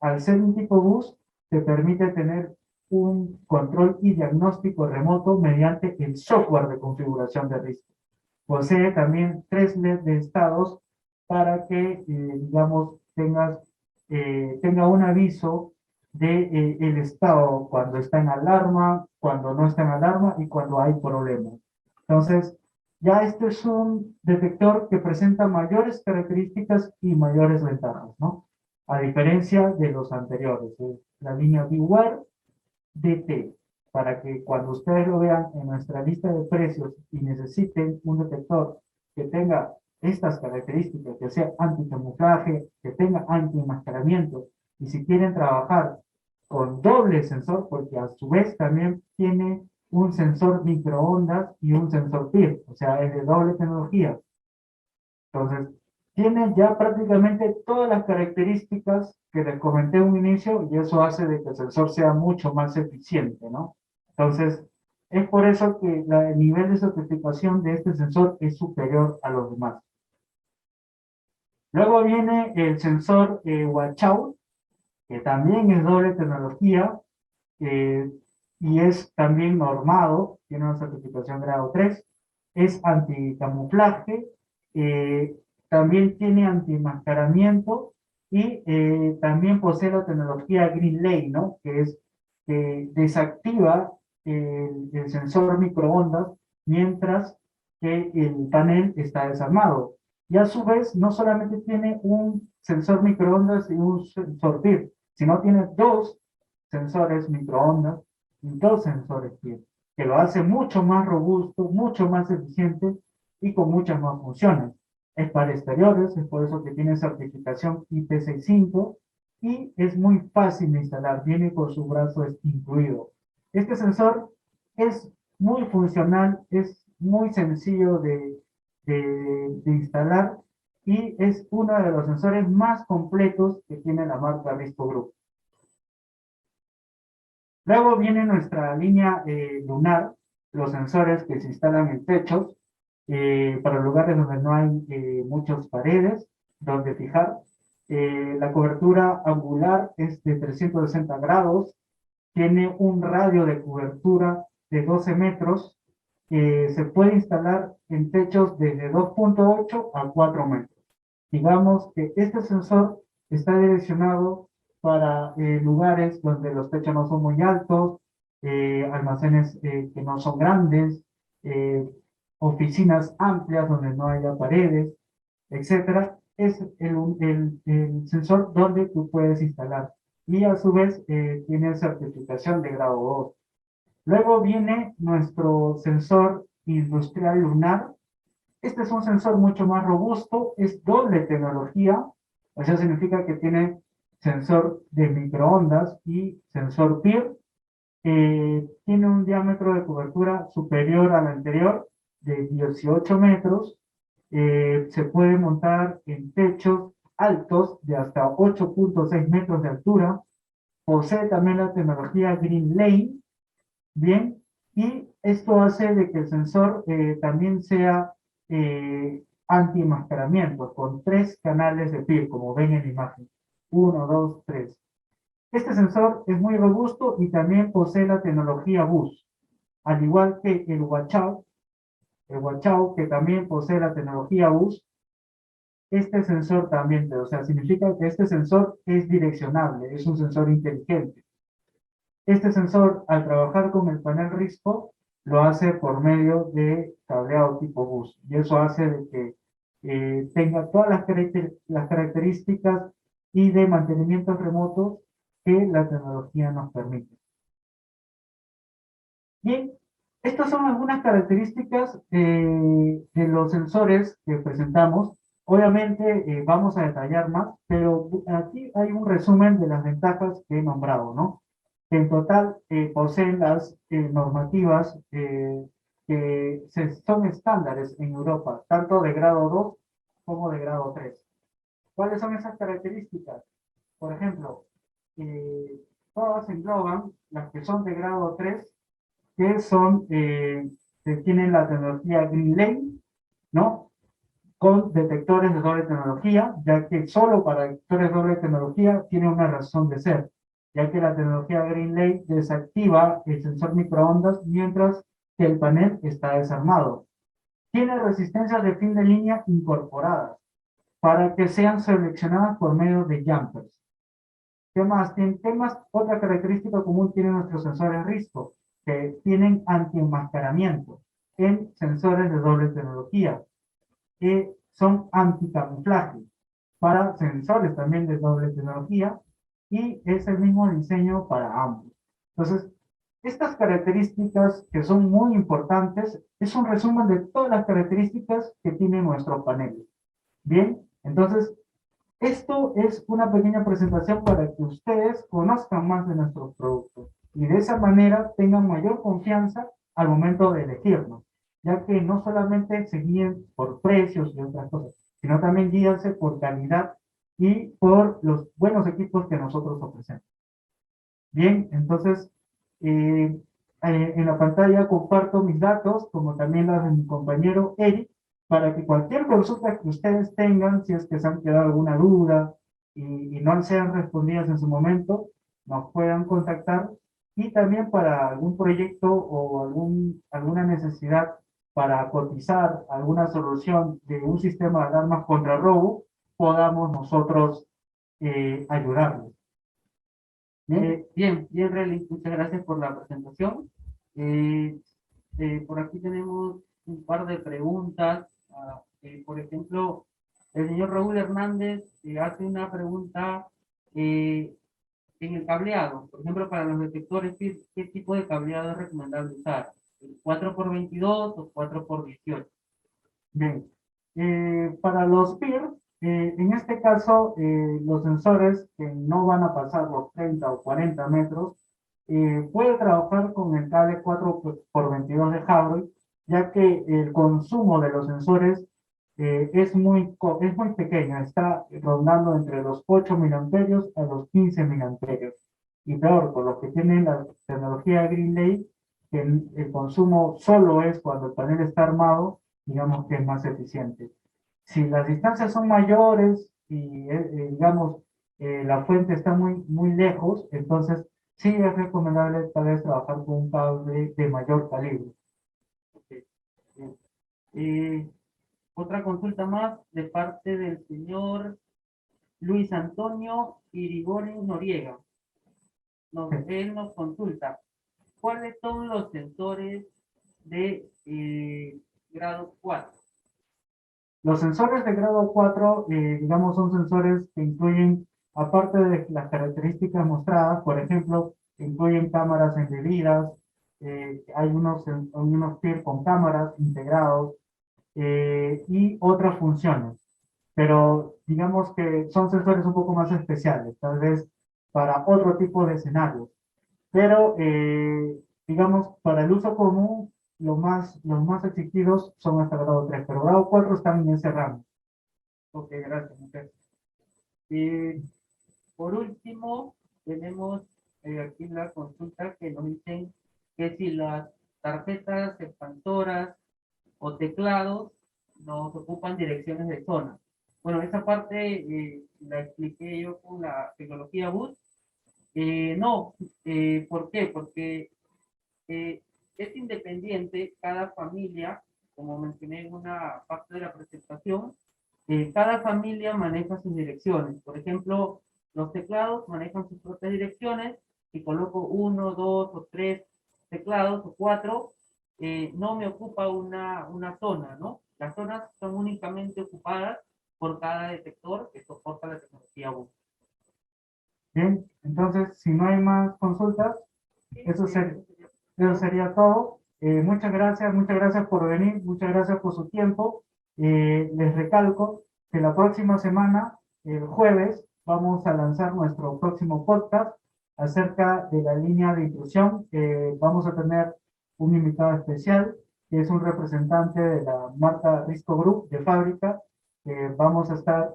Al ser un tipo bus, te permite tener un control y diagnóstico remoto mediante el software de configuración de riesgo. Posee también tres LED de estados para que, digamos, tenga un aviso de el estado cuando está en alarma, cuando no está en alarma y cuando hay problemas. Entonces, ya este es un detector que presenta mayores características y mayores ventajas, ¿no? a diferencia de los anteriores. Es la línea Beware DT, para que cuando ustedes lo vean en nuestra lista de precios y necesiten un detector que tenga estas características, que sea anticamuflaje, que tenga anti-enmascaramiento, y si quieren trabajar con doble sensor, porque a su vez también tiene un sensor microondas y un sensor PIR, o sea, es de doble tecnología. Entonces, tiene ya prácticamente todas las características que les comenté en un inicio y eso hace de que el sensor sea mucho más eficiente, ¿no? Entonces, es por eso que el nivel de certificación de este sensor es superior a los demás. Luego viene el sensor Watchout, que también es doble tecnología eh, y es también normado, tiene una certificación grado 3, es anticamuflaje, eh, también tiene antimascaramiento y también posee la tecnología Green Lane, ¿no? Que es que desactiva el sensor microondas mientras que el panel está desarmado. Y a su vez, no solamente tiene un sensor microondas y un sensor PIR, sino tiene dos sensores microondas y dos sensores PIR, que lo hace mucho más robusto, mucho más eficiente y con muchas más funciones. Es para exteriores, es por eso que tiene certificación IP65 y es muy fácil de instalar, viene con su brazo incluido. Este sensor es muy funcional, es muy sencillo de instalar y es uno de los sensores más completos que tiene la marca Risco Group. Luego viene nuestra línea lunar, los sensores que se instalan en techos, para lugares donde no hay muchas paredes donde fijar. La cobertura angular es de 360 grados, tiene un radio de cobertura de 12 metros, se puede instalar en techos desde 2.8 a 4 metros. Digamos que este sensor está direccionado para lugares donde los techos no son muy altos, almacenes que no son grandes, eh, oficinas amplias donde no haya paredes, etcétera. Es el sensor donde tú puedes instalar. Y a su vez tiene certificación de grado 2. Luego viene nuestro sensor industrial lunar. Este es un sensor mucho más robusto, es doble tecnología, o sea, significa que tiene sensor de microondas y sensor PIR. Tiene un diámetro de cobertura superior al anterior de 18 metros. Se puede montar en techos altos de hasta 8.6 metros de altura. Posee también la tecnología Green Lane, bien, y esto hace de que el sensor también sea anti-enmascaramiento, con 3 canales de PIR, como ven en la imagen. 1, 2, 3. Este sensor es muy robusto y también posee la tecnología BUS, al igual que el Watchout que también posee la tecnología BUS. Este sensor también, o sea, significa que este sensor es direccionable, es un sensor inteligente. Este sensor, al trabajar con el panel RISCO, lo hace por medio de cableado tipo bus. Y eso hace de que tenga todas las características y de mantenimiento remoto que la tecnología nos permite. Bien, estas son algunas características de los sensores que presentamos. Obviamente vamos a detallar más, pero aquí hay un resumen de las ventajas que he nombrado, ¿no? En total poseen las normativas que son estándares en Europa, tanto de grado 2 como de grado 3. ¿Cuáles son esas características? Por ejemplo, todas engloban las que son de grado 3, que son, que tienen la tecnología Green Lane, ¿no? Con detectores de doble tecnología, ya que solo para detectores de doble tecnología tiene una razón de ser, ya que la tecnología Green Lane desactiva el sensor microondas mientras que el panel está desarmado. Tiene resistencias de fin de línea incorporadas para que sean seleccionadas por medio de jumpers. ¿Qué más? Otra característica común tienen nuestros sensores RISCO, que tienen anti-enmascaramiento en sensores de doble tecnología, que son anticamuflaje. para sensores también de doble tecnología, y es el mismo diseño para ambos. Entonces, estas características que son muy importantes, es un resumen de todas las características que tiene nuestro panel. Bien, entonces, esto es una pequeña presentación para que ustedes conozcan más de nuestros productos y de esa manera tengan mayor confianza al momento de elegirnos, ya que no solamente se guíen por precios y otras cosas, sino también guíanse por calidad y por los buenos equipos que nosotros ofrecemos. Bien, entonces, en la pantalla comparto mis datos, como también las de mi compañero Eric, para que cualquier consulta que ustedes tengan, si es que se han quedado alguna duda y no sean respondidas en su momento, nos puedan contactar. Y también para algún proyecto o alguna necesidad para cotizar alguna solución de un sistema de alarmas contra robo, podamos nosotros ayudarles. Bien, Relly, muchas gracias por la presentación. Eh, por aquí tenemos un par de preguntas. Por ejemplo, el señor Raúl Hernández hace una pregunta en el cableado. Por ejemplo, para los detectores, ¿qué tipo de cableado es recomendable usar? ¿El 4x22 o 4x18? Bien, para los PIR, en este caso, los sensores que no van a pasar los 30 o 40 metros, puede trabajar con el cable 4x22 de Huawei, ya que el consumo de los sensores es muy pequeño, está rondando entre los 8 miliamperios a los 15 miliamperios. Y peor, por lo que tienen la tecnología GreenLake, que el consumo solo es cuando el panel está armado, digamos que es más eficiente. Si las distancias son mayores y, digamos, la fuente está muy lejos, entonces sí es recomendable tal vez trabajar con un cable de mayor calibre. Okay. Bien. Otra consulta más de parte del señor Luis Antonio Irigoyen Noriega. Él nos consulta, ¿cuáles son los sensores de grado 4? Los sensores de grado 4, digamos, son sensores que incluyen, aparte de las características mostradas, por ejemplo, incluyen cámaras embebidas, hay unos PIR con cámaras integrados y otras funciones. Pero digamos que son sensores un poco más especiales, tal vez para otro tipo de escenarios. Pero, digamos, para el uso común, los más exigidos son hasta grado 3, pero grado 4 están en ese rango. Ok, gracias. Muchas. Y por último, tenemos aquí la consulta que nos dicen que si las tarjetas expansoras o teclados nos ocupan direcciones de zona. Bueno, esa parte la expliqué yo con la tecnología BUS. No, ¿por qué? Porque eh, es independiente cada familia, como mencioné en una parte de la presentación, cada familia maneja sus direcciones. Por ejemplo, los teclados manejan sus propias direcciones. Si coloco uno, dos o tres teclados o cuatro, no me ocupa una zona, ¿no? Las zonas son únicamente ocupadas por cada detector que soporta la tecnología BUS. Bien, entonces, si no hay más consultas, eso sería todo. Muchas gracias por venir, muchas gracias por su tiempo. Les recalco que la próxima semana, el jueves, vamos a lanzar nuestro próximo podcast acerca de la línea de intrusión. Vamos a tener un invitado especial, que es un representante de la marca Risco Group de fábrica. Vamos a estar,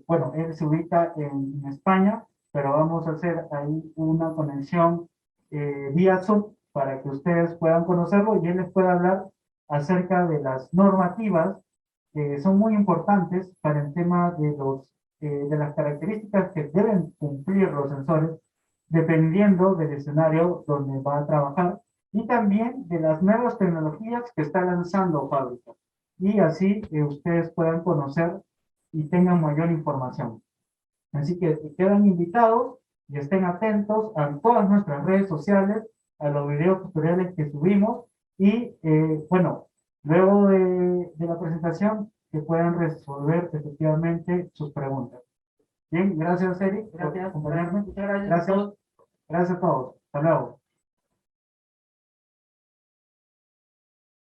bueno, él se ubica en España, pero vamos a hacer ahí una conexión vía Zoom para que ustedes puedan conocerlo y él les pueda hablar acerca de las normativas que son muy importantes para el tema de las características que deben cumplir los sensores dependiendo del escenario donde va a trabajar y también de las nuevas tecnologías que está lanzando fábrica. Y así ustedes puedan conocer y tengan mayor información. Así que quedan invitados y estén atentos a todas nuestras redes sociales, a los videos tutoriales que subimos y bueno, luego de la presentación que puedan resolver efectivamente sus preguntas. Bien, gracias Eric por Gracias. acompañarme. Muchas gracias. Gracias. Gracias a todos. Hasta luego.